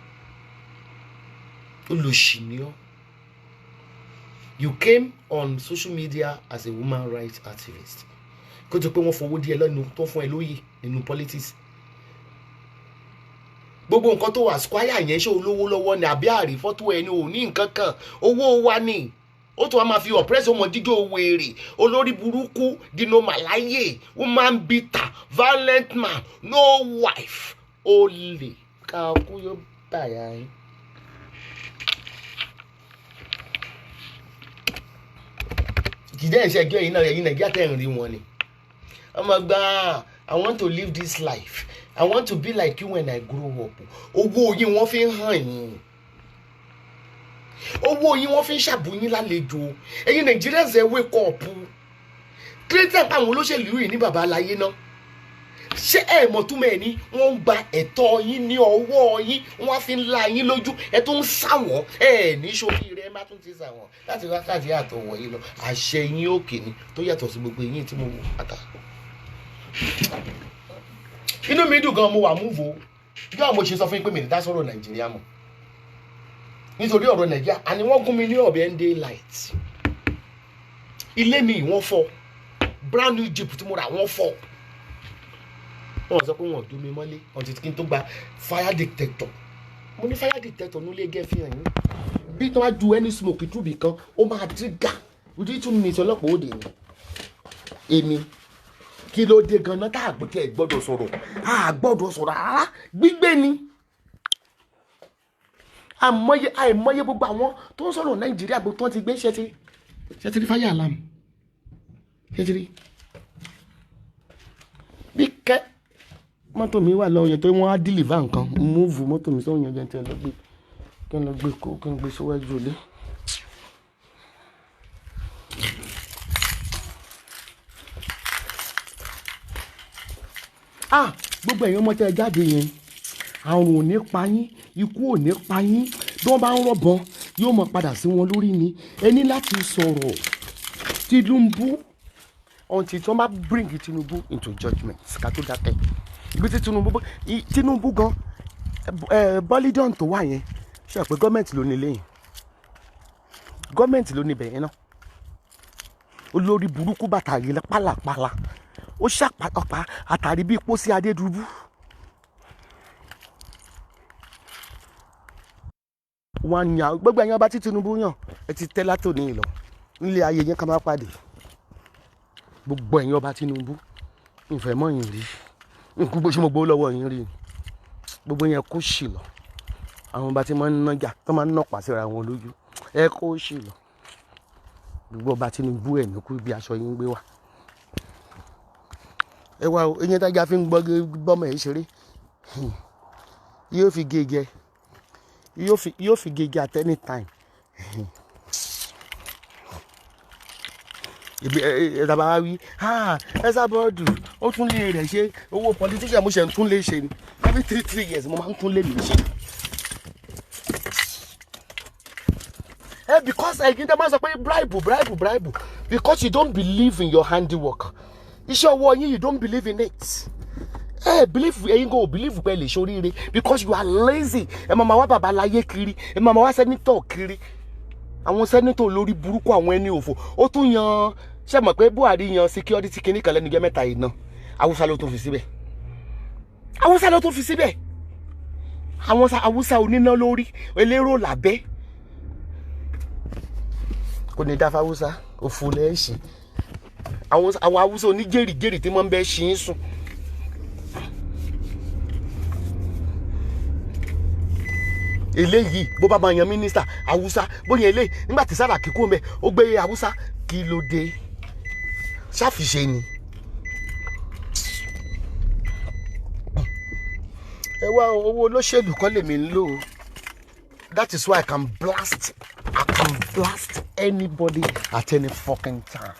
olùsì ni ọ́. You came on social media as a woman rights activist kó tó pé wọ́n fowó díẹ̀ lẹ́nu tó fún ẹ lóyè nínú politics. Gbogbo nǹkan tó wà squire yẹn ṣé olówó lọ́wọ́ ni àbí àrí fọ́tò ẹni ò ní nǹkan kan, owó wa ni. Ó tún wá máa fi oppress ọmọ jíjó wèrè, olórí burúkú, dino malaye, woman beater, violent man, no wife, olè. Káàkú yóò bàyà yín. Kìdẹ́ ìṣẹ́jọ́ yìí náà ẹ̀yin Nàìjíríà tẹ̀ ń rí wọn ni. Ọmọ gbà, I want to live this life. I want to be like you when I grow up. Owó yín wọ́n fi ń hàn yín. Owó yín wọ́n fi ń ṣàbùyín lálejò. Ẹ̀yin Nigerians ẹ wake up. Kílẹ̀tẹ̀ àwọn olóṣèlú yìí ní bàbá aláyé náà. Ṣé ẹ mọ̀ túmọ̀ ẹ̀ ní wọ́n ń gba ẹ̀tọ́ yín ní ọwọ́ yín, wọ́n á fi ń la yín lójú, ẹ tó ń sáwọ̀n, ẹ ní sórí rẹ má tún ti sáwọ̀n láti wákàtí àtọwọ̀ yìí lọ. Àṣẹ yín òkè ni tó yàtọ̀ sí gbogbo yín tí mo wò pátá. Inú mi dùn gan mo wà múvo. Bí àwọn mo ṣe sọ fún yín pé mi ní dá sọ̀rọ̀ Nàìjíríà mọ̀. Nítorí ọ̀rọ̀ Nàìjíríà, àní wọ́n gún mi ní ọ̀bẹ daylight. Ilé mi wọ́n fọ́. Brand new Jeep tí mo rà wọ́n fọ́. Wọ́n sọ pé wọ́n dùn mí mọ́lé until kí n tó gba fire detector. Mo ní fire detector nílé gẹ́ fi hàn yín. Bí tí wọ́n á ju any smoke túbì kan, ó máa trigger. Within 2 minutes ọlọ́pàá ó dé ni. Èmi kí ló dé gan-an tá àgbẹ̀tẹ̀ gbọ́dọ̀ sọ̀rọ̀? Gbọ́dọ̀ sọ̀rọ̀ rárá, gbígbé ni. Àìmọye gbogbo àwọn tó ń sọ̀rọ̀ Nàìjíríà gbogbo tó ti gbé ṣẹ́tìrí fire alarm. Ṣẹ́tìrí. Bí kẹ́ mọ́tò mi wà lọ́wọ́ yẹn tó wọ́n á deliver nǹkan, move mọ́tò mi sọ́wọ́ yẹn jẹ́ tẹ́ lọ gbé, kí n lọ gbé kó kí n gbé síwájú ilé. Gbogbo ẹ̀yin ọmọ tẹ́ ẹ jáde yẹn, àrùn ò ní pa yín, ikú ò ní pa yín, bí wọ́n bá ń rọ̀bọ̀n yóò mọ̀ padà sí wọn lórí ni. Ẹ ní láti sọ̀rọ̀ Tinubu until tí wọ́n bá bring Tinubu into judgment ká tó dákẹ́. Ibi tí Tinubu gan Bolidon tó wà yẹn ṣe pé gọ́ọ̀mẹ̀ntì ló ní lẹ́yìn, gọ́ọ̀mẹ̀ntì ló ní ibẹ̀ yẹn náà. Olórí burúkú bàtà yìí pálapàla ó ṣàpàtàpà àtàrí bí pósí Adédùbú. Wọ́n yàn gbogbo ẹ̀yin ọba tí Tinubu yàn ẹ ti tẹ́ látòní lọ nílé ayé yẹn ká má pàdé. Gbogbo ẹ̀yin ọba Tinubu ìfẹ́ mọ́ yín rí, gbogbo ṣe mo gbowó lọ́wọ́ yín rí, gbogbo yẹn kó ṣì lọ. Àwọn ọba tí máa ń nájà tó máa ń nà pàṣẹ ra wọn lójú ẹ kó ṣì lọ. Gbogbo ọba Tinubu ẹ̀ ní kú bí aṣọ yín gbé wá. Ẹ wá o, eyín tájà fi ń gbọ́mọ ẹ̀ ṣeré yóò fi gègé yóò fi gègé at any time. Ìdàbà wa wí ẹ sábọ́ọ̀dù ó tún lé rẹ̀ ṣe owó politician mo ṣe ń tún lé ṣe ni every 3 years mo máa ń tún lé mi ṣe. Because ẹ̀yin tẹ́ máa sọ pé bribe because you don't believe in your handiwork. Iṣẹ́ ọwọ́ yín you don't believe in it. Ẹ̀yin kò believe pé ẹ lè ṣoríire because you are lazy. Ẹ máa wá bàbá láyé kiri, ẹ máa wá sẹ́nítọ̀ kiri. Àwọn sẹ́nítọ̀ lórí burúkú àwọn ẹni òfò. Ó tún yan ṣe mọ̀ pé Buhari yan security kìíní kan lẹ́nu jẹ́ mẹ́ta yìí náà. Haúsá ló tún fi síbẹ̀. Àwọn Haúsá oníná lórí elérò làbẹ́. Kò ní dáfa Haúsá òfò lẹ́ẹ̀ṣin. Àwọn Haúsá onígèrìgèrì tí wọ́n ń bẹ́ ṣí ń sùn. Eléyìí bó bá máa yan mínísítà Haúsá bóyá eléyìí nígbà tí Sàràkí kú mẹ́ ó gbé Haúsá kí ló dé ṣàfiṣe ni. Ẹ wá owó olóṣèlú kan lèmi ń lò. That is why I can blast anybody at any fucking time.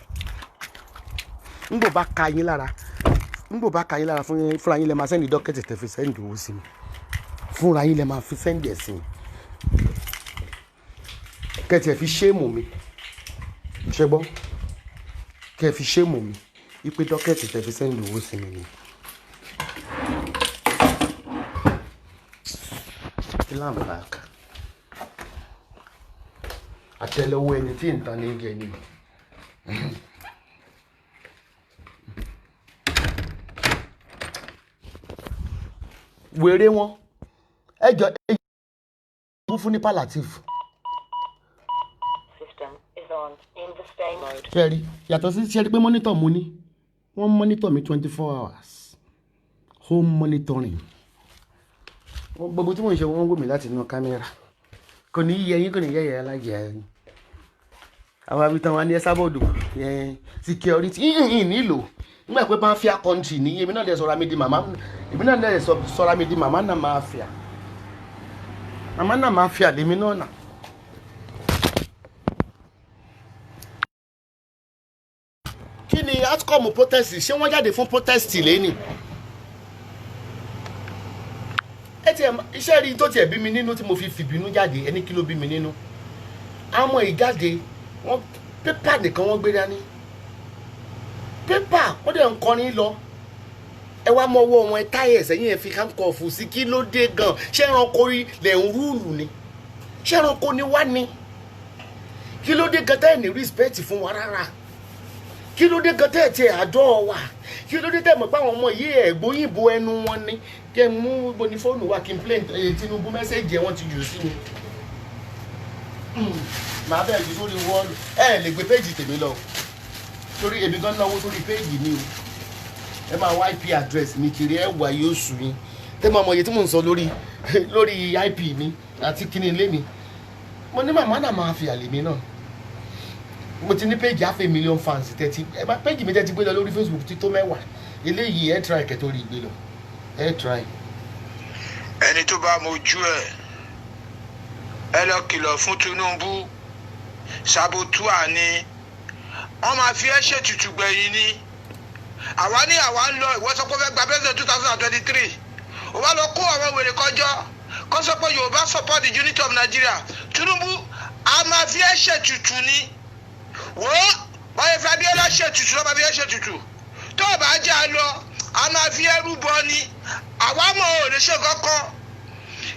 Ngbò bá ka yín lára fúnra yín lè máa sẹ́ndì dọ́kẹ́tì tẹ́ fi sẹ́ndì owó sí mi. Fúnra yín lè máa fi sẹ́ndì ẹ̀ sí mi. Kẹ́tì ẹ̀ fi ṣéèmù mi. Ṣé gbọ́? Kẹ́ ẹ̀ fi ṣéèmù mi. Ipe dọ́kẹ́tì tẹ́ fi sẹ́ndì owó sí mi ni. Islam back. Àtẹ́lẹwọ́ ẹni tí ń tan ní gẹ̀ ni. wèrè wọn ẹjọ́ mú fún ní palliative. ṣẹ́rí yàtọ̀ sí ṣẹ́rí pé mọ́nítọ̀ mo ní wọ́n mọ́nítọ̀ mi 24 hours home monitoring gbogbo tí mò ń ṣe wọ́n ń wò mí láti inú kámẹ́rà kò ní yẹ yín kò ní yẹ yẹ alájẹ ẹ̀yìn àwọn abitan wa ní ẹ́sàbọ̀dù security nílò nígbà pé mafia country ní èmi náà lè sọra mi di màmá náà mafia lèmi náà nà. kí ni outcome protest ṣé wọ́n jáde fún protest lẹ́nìí iṣẹ́ rí tó tiẹ̀ bí mi nínú tí mo fi fìbínú jáde ẹni kí ló bí mi nínú àwọn ìjáde wọn pépà nìkan wọ́n gbé dání pépà wọ́n dẹ̀ ń kọrin lọ ẹ wá mọ ọwọ́ wọn ẹ táyà ẹ̀sẹ̀ yín ẹ fi handcuff sí kí ló dé gan ṣé ẹranko rí lẹ̀ ń rúùlù ni ṣé ẹranko ni wá ni kí ló dé gan tẹ́ ẹ̀ ní respect fún wa rárá kí ló dé gan tẹ́ ẹ̀ tiẹ̀ àdọ́ wa kí ló dé tẹ́ mọ̀ pé àwọn ọmọ yìí ẹ̀gbóyìnbó ẹnu wọn ni kí ẹ mú boni fóònù wa kí n play Tinubu mẹ́sẹ̀gì ẹ̀ wọ́n ti jù sí mi màá bẹ̀rẹ̀ jù sórí wọ́ọ̀lù lè gbé péjì tèmi lọ torí èmi gan náwó sórí péjì mi o ẹ máa wá IP address mi kiri ẹ wà yóò sùn mi tẹ́ máa mọ iye tí mò ń sọ lórí IP mi àti kíní ilé mi mo ní màmá náà máa fi àlè mi náà mo ti ní péjì 500,000 fans tẹ́tí ẹ bá péjì mi tẹ́tí gbé lọ lórí Facebook tí tó 10 eléyìí ẹ try kẹ́tọ́ rí gbé lọ ẹ try. ẹni tó bá mojú ẹ lọ kìlọ̀ fún Tinubu sabotua ni wọ́n máa fi ẹ́ ṣètùtù gbẹ̀yìn ni àwa ní àwa ń lọ ìwọ sọ pé fẹ́ gba president 2023 ó wá lọ kó àwọn wèrè kọjọ́ kó sọ pé Yorùbá support the unity of Nigeria Tinubu a máa fi ẹ́ ṣètùtù ni wọ́n báyìí fẹ́ Abíọ́lá ṣètùtù lọ́ba bí ẹ́ ṣètùtù tó o bá jà lọ a máa fi ẹrú bọ ni àwa mọ̀ ò lè ṣe kankan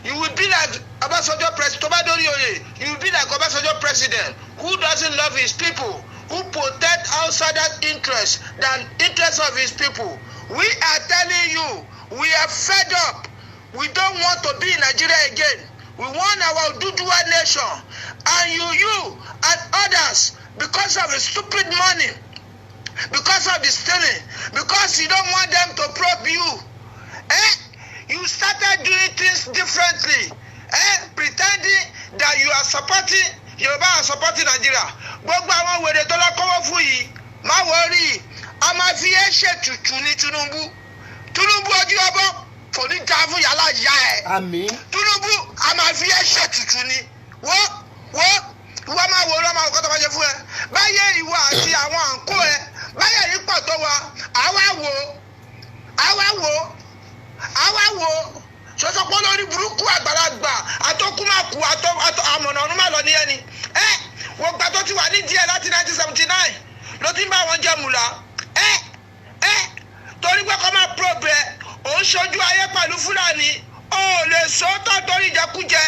you will be like Obasanjo president tó bá dórí oyè you will be like Obasanjo president who doesn't love his people who protect outsiders' interests than interests of his people. We are telling you, we are fed up. We don't want to be in Nigeria again. We want our Oduduwa nation. And you and others, because of the stupid money, because of the stealing, because you don't want them to probe you, you started doing things differently, pretending that you are supporting Yorùbá are supporting Nigeria. Gbogbo àwọn wèrè tó lọ́kọ́wọ́ fún yìí má wọrí a máa fi ẹ́ ṣètùtù ní Tinubu ojú ọbọ̀ kò ní já fún yàrá ìyá ẹ̀. Àmín. Tinubu a máa fi ẹ́ ṣètùtù ní ìwọ máa wò lọ́mọ àwòkọ́ tó máa ṣe fún ẹ báyẹ̀ ìwọ àti àwọn àǹkó ẹ báyẹ̀ rí pọ̀ tó wa àwa wò sọsọpọ lórí burúkú àgbàlagbà àtọkùnmákù àmọ̀nà ọ̀run má lọ ní ẹni wọ́n gbà tó ti wà ní díẹ̀ láti 1979 ló ti ń bá wọn jẹ mùlá torí pé kọ́ máa probe ò ń ṣojú ayé pẹ̀lú Fúlàní ó lè sọ́tọ̀ torí ìjẹkújẹ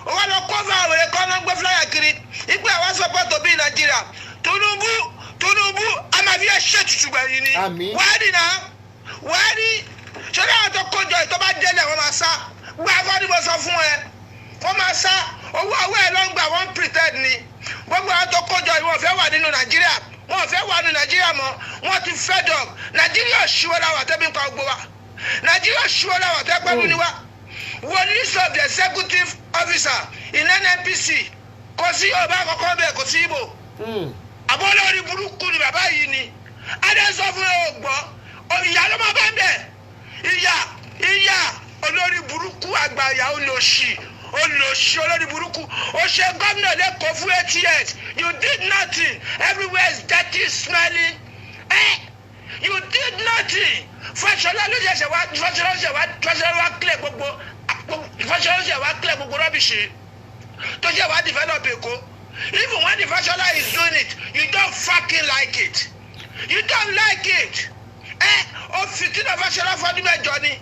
ó wá lọ kọ́fà àwèrè kan náà ń gbé fúláyà kiri ìgbé àwọn sọpọ́tò bíi Nàìjíríà Tinubu a máa fi ẹ̀ ṣètùtù gbẹ̀yìn ni wàá rí ṣọlá àwọn tó kójọ ìtọ́ bá délẹ̀ wọ́n máa sá gba afọ́dí mo sọ fún ẹ wọ́n máa sá owó ẹ̀ ló ń gbà wọ́n pretend ni gbogbo àwọn tó kójọ ìwọ̀n fẹ́ wà nínú Nàìjíríà wọ́n fẹ́ wà nínú Nàìjíríà mọ́ wọ́n ti fed up Nàìjíríà ṣíwọ́ láwà tẹ́bí ń pa gbogbo wa Nàìjíríà ṣíwọ́ láwà tẹ́ pẹ́lú ni wa wọ́n list of the executive officer in NNPC kò sí Yorùbá kọ̀ọ̀kan bẹ́ẹ̀ kò sí Ìgbò àbọ̀ lórí burúkú ni bàbá yìí ni adé sọ fún ẹ ògbọ́ ìyá ló máa bá ń bẹ̀ ìyá olórí burúkú àgbàyà olóṣì olórí burúkú ó ṣe gómìnà lẹ́kọ̀ọ́ fún 8 years you did nothing everywhere is dirty smelling you did nothing Fáṣọlá ló ṣẹ̀ṣẹ̀ wá clear gbogbo rọ́bìṣì tó ṣe wá develop Èkó even when the Fáṣọlá is doing it you don't fucking like it ó fi tí náà Fáṣọlá fọdún mẹ́jọ ni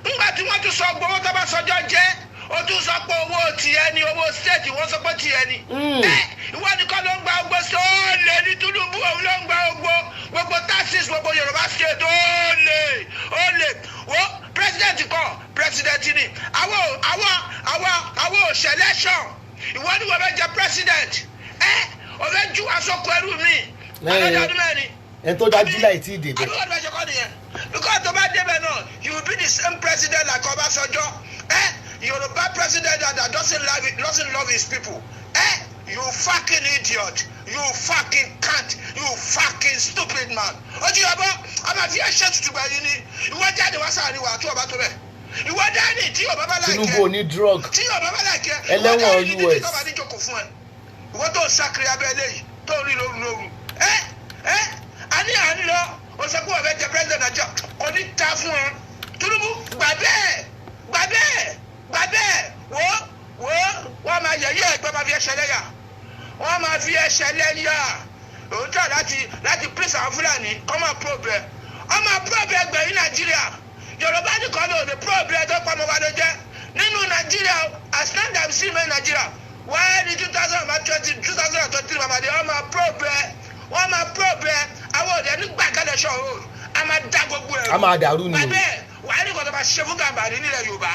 nígbà tí wọ́n tún sọ gbowó tó bá sọjọ́ jẹ́ ó tún sọ pé owó tiẹ̀ ni owó state wọ́n sọ pé tiẹ̀ ni ìwọ nìkan ló ń gba ogbó sí ó lè ní Tinubu òun ló ń gba gbogbo taxes gbogbo Yorùbá state ó lè wo president kọ ni àwọn òṣèlẹ́sọ̀n ìwọ ni wọ́n fẹ́ jẹ president o fẹ́ ju asọ́kọ ẹrú mi ọlọ́dún mẹ́rin. ẹ tó dájú láì tí ì débẹ̀. àbúrò ọdún ẹ̀jẹ̀ kọ́ nìyẹn because tó bá débẹ̀ náà you will be the same president like Ọbásanjọ́ Yorùbá president that doesn't love his people you fucking idiot you fucking cunt you fucking stupid man. ojú ọbọ ọmọ àti ẹṣẹ tuntun gba yìí ni ìwọ jáde wá sáà ni wà á tó ọba tó bẹ ìwọ dání tí yóò bá láìkẹ Tinubu ò ní drug tí yóò bá láìkẹ ẹlẹ́wọ̀n US tó bá ní jókòó fún ẹ ìwọ tó ń sákiri abẹ́ eléyìí tó ń rí lóru a ní à ń lọ òṣèkú ọ̀bẹ jẹ president Nàìjíríà kò ní ta fún ẹ Tinubu gbà bẹ́ẹ̀ wọ́n máa yẹ̀yẹ́ ẹgbẹ́ máa fi ẹsẹ̀ lẹ́yà wọ́n máa fi ẹsẹ̀ lẹ́yà òun tà láti pèsè àwọn Fúlàní kọ́ máa pọ́ọ̀bẹ ọmọ pọ́ọ̀bẹ gbẹ̀yìn Nàìjíríà Yorùbá nìkan ló ní pọ́ọ̀bẹ tó pamọ́ wa ló jẹ́ nínú Nàìjíríà as stand am see men Nàìjíríà wáyé ní 2023 mamadi wọ́n máa pọ́ọ̀bẹ àwọn òde nígbà kẹ́lẹ́ ṣọ́ọ̀ a máa dá gbogbo ẹ̀rù a máa dàrú ni o. bàbá wàá ní kọ́tọ́ bá ṣe fún Gàmbàrí nílẹ̀ Yorùbá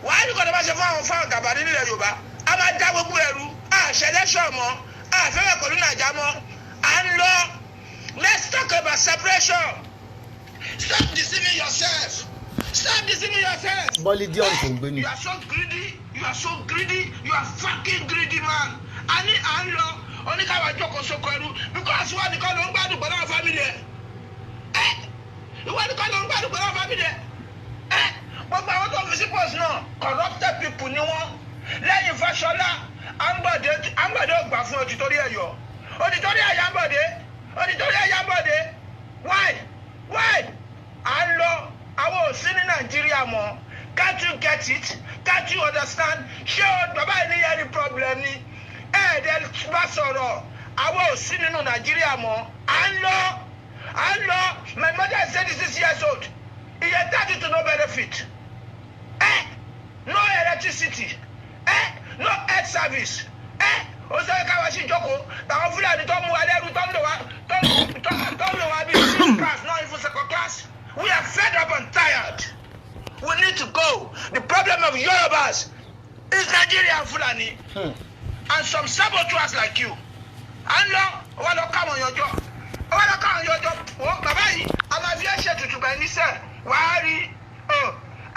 wàá ní kọ́tọ́ bá ṣe fún Gàmbàrí nílẹ̀ Yorùbá a máa dá gbogbo ẹ̀rù àṣẹlẹ́ṣọ̀ mọ́ àfẹ́rẹ́ pẹ̀lú Nàìjà mọ́ à ń lọ. Let's talk about separation. Stop deceiving yourself. bọ́lí díẹ̀ ọ̀sùn ń gbé ni. You are so greedy. You are fucking greedy man. a ní à ń lọ oníkàwá jókòó sóko ẹrú because wọ́n nìkan ló ń gbádùn pẹ̀lú àwọn family ẹ̀ ìwọ nìkan ló ń gbádùn pẹ̀lú àwọn family ẹ̀ gbogbo àwọn tó fi sí post náà corrupted people ni wọ́n lẹ́yìn Fáṣọlá Ambode ògbà fún òtítọ́rí ẹ̀yọ́ òtítọ́rí Àyànbọ̀dé why à ń lọ àwọn òsín ní Nàìjíríà mọ́ can't you get it can't you understand ṣé o bàbá yìí ní yẹn ní problem ni ẹ̀ẹ́dẹ̀ bá sọ̀rọ̀ àwọn òsín nínú Nàìjíríà mọ́ à ń lọ my mother is 86 years old iye 30 to no benefit no electricity no health service ó sọ káwá sí ìjókòó táwọn Fúlàní tó mú wa lẹ́rú tó ń lò wá bí 6 class not even 2nd class. We are fed up and tired. We need to go. The problem of Yorubas is Nigeria and Fulani and some saboteurs like you. And no, wọ́n lọ káwọn yọjọ́. Bàbá yìí, a máa fi ẹ̀ṣẹ̀ tutù bẹ̀ ní sẹ́, wàá rí.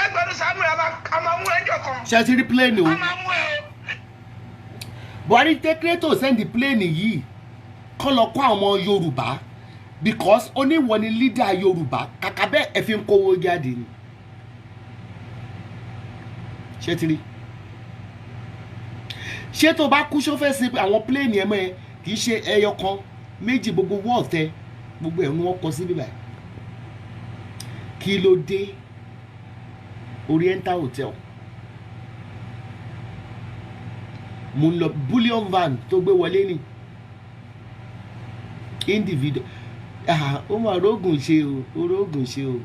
Ẹgbẹ̀rún Samuel, a máa mú ẹjọ́ kan. Ṣé ti rí pléènì o? A máa mú ẹ. Buhari tẹ́kírẹ́tò sẹ́ndì pléènì yìí kọ́ lọ kó àwọn ọmọ Yorùbá because oníwọ̀ ni leader Yorùbá kàkà bẹ́ẹ̀ ẹ fi ń kówó jáde ni. Ṣé ti rí? Ṣé tó bá kú sófẹ́ sí àwọn pléènì ẹ̀ mọ́ ẹ kì í ṣe ẹyọ kan méjì gbogbo wọ́ọ̀tẹ́ gbogbo ẹ̀ ń wọ́n kọ síbí báyìí. Kí ló dé? Oriental Hotel mo ń lọ bullion van tó gbé wọlé ni individual ó mà rógùn ṣe o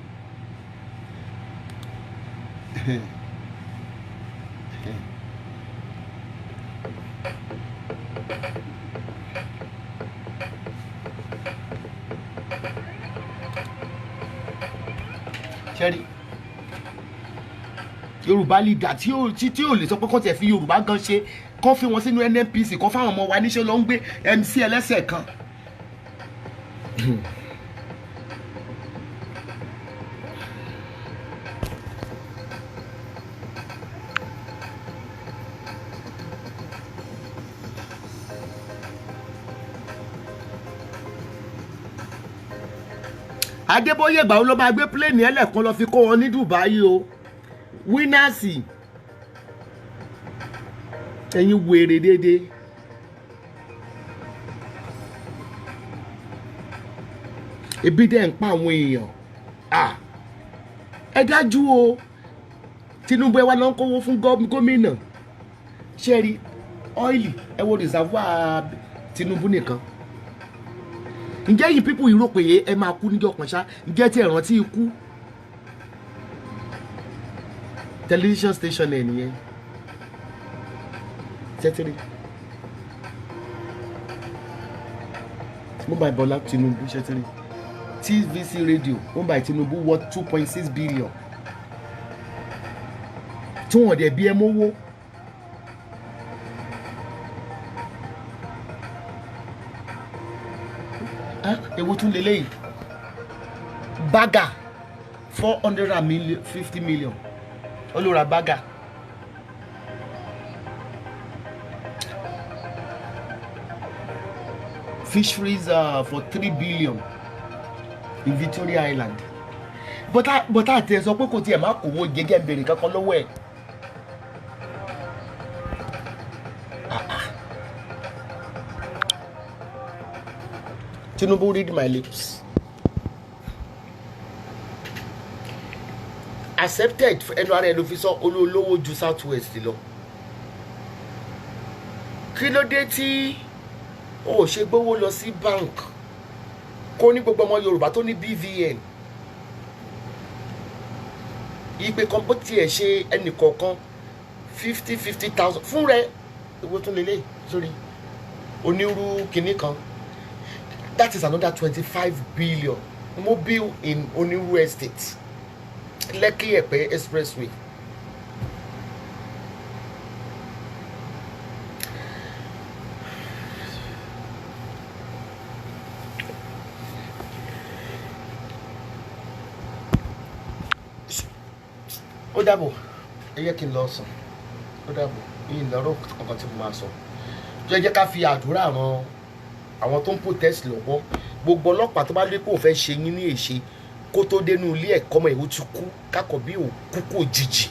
ṣẹ́rí Yorùbá leader tí ò lè sọ pé kọ́ tiẹ̀ fi Yorùbá gan ṣe kọ́ fi wọn sínú NNPC kọ́ fáwọn ọmọ wa níṣẹ́ lọ ń gbé MC ẹlẹ́sẹ̀ kan. Adébóyè ìgbà wo ló máa gbé pléènì ẹlẹ́kan lọ fi kó wọn ní Dubai o wínàsì ẹ̀yin wèrè déédéé ebi dẹ̀ ń pa àwọn èèyàn ẹ dájú o Tinubu ẹ wá lọ ń kówó fún gómìnà ṣe rí ọ́ìlì ẹ wo reservoir Tinubu nìkan ǹjẹ́ yìí pípù yìí rò pé ẹ máa kú níjọ́ kan ṣá ǹjẹ́ tí ẹ rántí ikú television station ẹ̀ nìyẹn tẹ́tẹ́rẹ́ Mobile Bola Tinubu ṣẹ́tẹ́rẹ́ TVC radio owned by Tinubu worth 2.6 billion tí wọ́n dẹ̀ bí ẹ mówó. Ewu tún lélẹ́yìí bágà 450 million olóra bágà. Fisheries for 3 billion in Victoria Island. But àti ẹ sọ pé kò tiẹ̀ má kówó gẹ́gẹ́ bèrè kankan lọ́wọ́ ẹ̀. Tinubu, read my lips. Accepted ẹnu ara ẹ ló fi sọ olówó ju South West lọ. Kí ló dé tí o ṣe gbówó lọ sí bank kó ní gbogbo ọmọ Yorùbá tó ní BVN ìpè kan bó tiẹ̀ ṣe ẹnì kọ̀ọ̀kan 50,000 fún rẹ owó tún lélẹ̀ sórí onírú kìíní kan. That is another 25 billion mobile in Oniru Estate, Lekki Epe Expressway. Ó dàbọ̀, ẹ yẹ kí n lọ sùn. Ó dàbọ̀, yìí lọ́rọ̀ kankan tí mo máa sọ. Jẹ́ ká fi àdúrà ràn àwọn tó ń protest lọ́wọ́. Gbogbo ọlọ́pàá tó bá lé pé òun fẹ́ ṣe yín ní èṣe kó tó dénú ilé ẹ̀kọ́ ọmọ ìwé ti kú kákọ̀ bí òkú kò jìjì.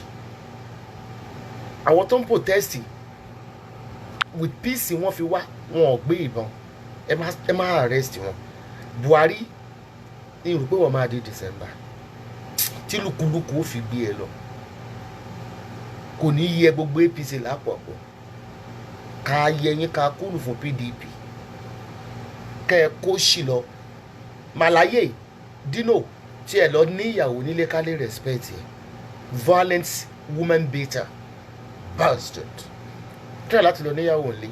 Àwọn tó ń protest with peace wọ́n fi wá wọn ò gbé ìbọn. Ẹ má arrest wọn. Buhari ní rò pé wọ́n máa dé December tí lùkùlùkù ó fi gbé ẹ lọ. Kò ní yẹ gbogbo APC lápapọ̀. Ká yẹ yín ká kúrò fún PDP. Kẹ́ ẹ kó sì lọ Màláyé Dino tí ẹ lọ ní ìyàwó nílé ká lè respect ẹ. Violent woman beater bastard. Kẹ́ ẹ láti lọ níyàwó nílé.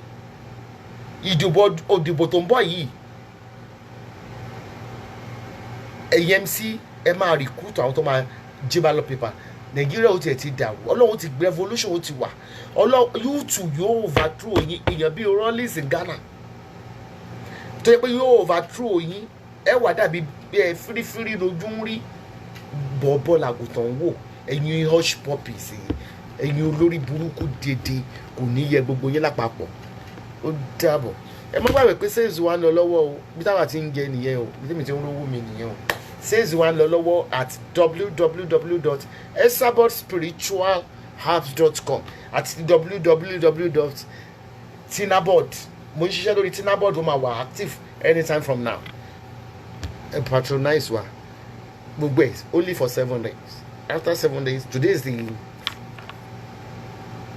Ìdìbò tó ń bọ̀ yìí ẹ̀yẹ MC ẹ máa recruit àwọn tó máa jí ballot paper. Nàìjíríà ó tiẹ̀ ti dàrú. Ọlọ́run ti gbé revolution ó ti wà. YouTube yóò overthrow yín èèyàn bíi Rawlings in Ghana. Tó yẹ pé yóò overthrow yín ẹ wà dàbí ẹ fírífírí lójú ń rí bọ́ọ̀bọ́ làgùntàn wò ẹ̀yin hush puppies ẹ̀yin olórí burúkú dédé kò ní yẹ gbogbo yín lápapọ̀. Ó dàbọ̀. Ẹ má gbàgbé pé sales wa ń lọ lọ́wọ́ o bí táwa ti ń jẹ nìyẹn o bí tèmi ti ń rówó mi nìyẹn o. Sales wa ń lọ lọ́wọ́ at www.esabodspiritualherbs.com àti www.tinabod. Mo ń ṣiṣẹ́ lórí Tinabod ó máa wà active anytime from now. Patronize wa gbogbo ẹ̀ only for 7 days. After 7 days, today is the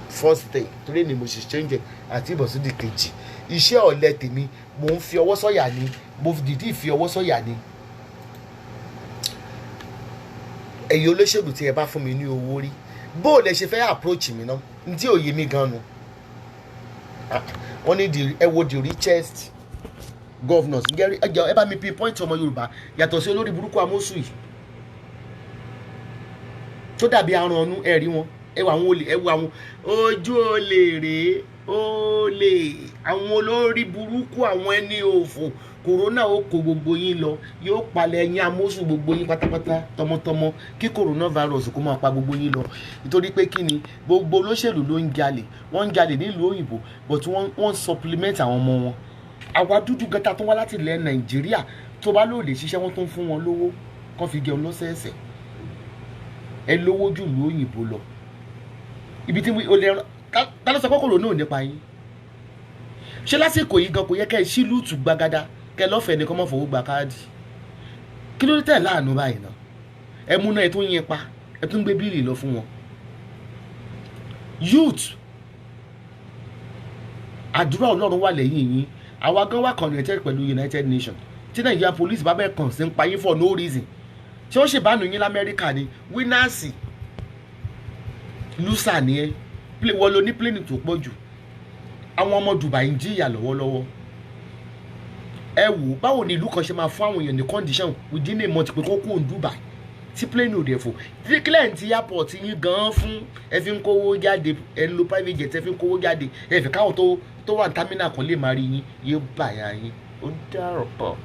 first day. Today ni mo ṣe change àti ìbọ̀sídìí kejì. Iṣẹ́ ọ̀lẹ tèmi mo ń fi ọwọ́ sọ̀yà ni mo dìídì fi ọwọ́ sọ̀yà ni. Ẹ̀yin olóṣèlú tí ẹ bá fún mi ní owó rí bó o lè ṣe fẹ́ approach mi náà ní tí ò yé mi gan nu. Wọ́n ní ẹ wo the richest governors ẹ bá mi pinpoint ọmọ Yorùbá yàtọ̀ sí olórí burúkú Amosu yìí tó dàbí aràn ọ̀nù ẹ rí wọn ẹ wọ àwọn olè ẹ wọ àwọn ojú olè rèé olè àwọn olórí burúkú àwọn ẹni òfò kòrónà ó kó gbogbo yín lọ yóò palẹ̀ ẹ̀yin Amosu gbogbo yín pátápátá tọmọtọmọ kí coronavirus kó máa pa gbogbo yín lọ nítorí pé kí ni gbogbo olóṣèlú ló ń jalè wọ́n ń jalè nílùú òyìnbó but wọ́n supplement àwọn ọmọ wọn. Àwa dúdú gẹta tó wá láti ilẹ̀ Nàìjíríà tó bá lò lè ṣiṣẹ́ wọ́n tó ń fún wọn lówó kán fi jẹun lọ́sẹ̀ẹ̀sẹ̀ ẹ lówó jù lú òyìnbó lọ ibi tí o lè ká ló sọ pé kòrónà ò nípa yín ṣé lásìkò yìí gan kò yẹ kẹ́ ẹ sí lùtù gbagada kẹ́ lọ́fẹ̀ẹ́ ni kọ́ mọ́ fowó gba káàdì kí ló dé tẹ̀ láàánú báyìí náà ẹ múná ẹ tún yín pa ẹ tún gbé bíìlì lọ fún wọn. Youth àdúrà Ọlọ́run wà lẹ́yìn yín àwa gan wà connected pẹ̀lú United Nations tí Nigeria police bá bẹ́ẹ̀ kàn sí ń pa yín for no reason tí wọ́n ṣèbánu yín lamẹ́ríkà ni winners loser ni ẹ wọ́n lo ní plane tó pọ̀ jù àwọn ọmọ Dubai ń jìyà lọ́wọ́lọ́wọ́ ẹ wò báwo ni ìlú kan ṣe máa fún àwọn èèyàn ní condition within a month pé kó kúrò ní Dubai tí plane ò dẹ̀ fò tí client airport yín gan fún ẹ fi ń kówó jáde ẹ lo private jet ẹ fi ń kówó jáde ẹ fi káwọn tó wà ní terminal kan lè máa rí yín yóò bàyà yín ó dárò pọ̀.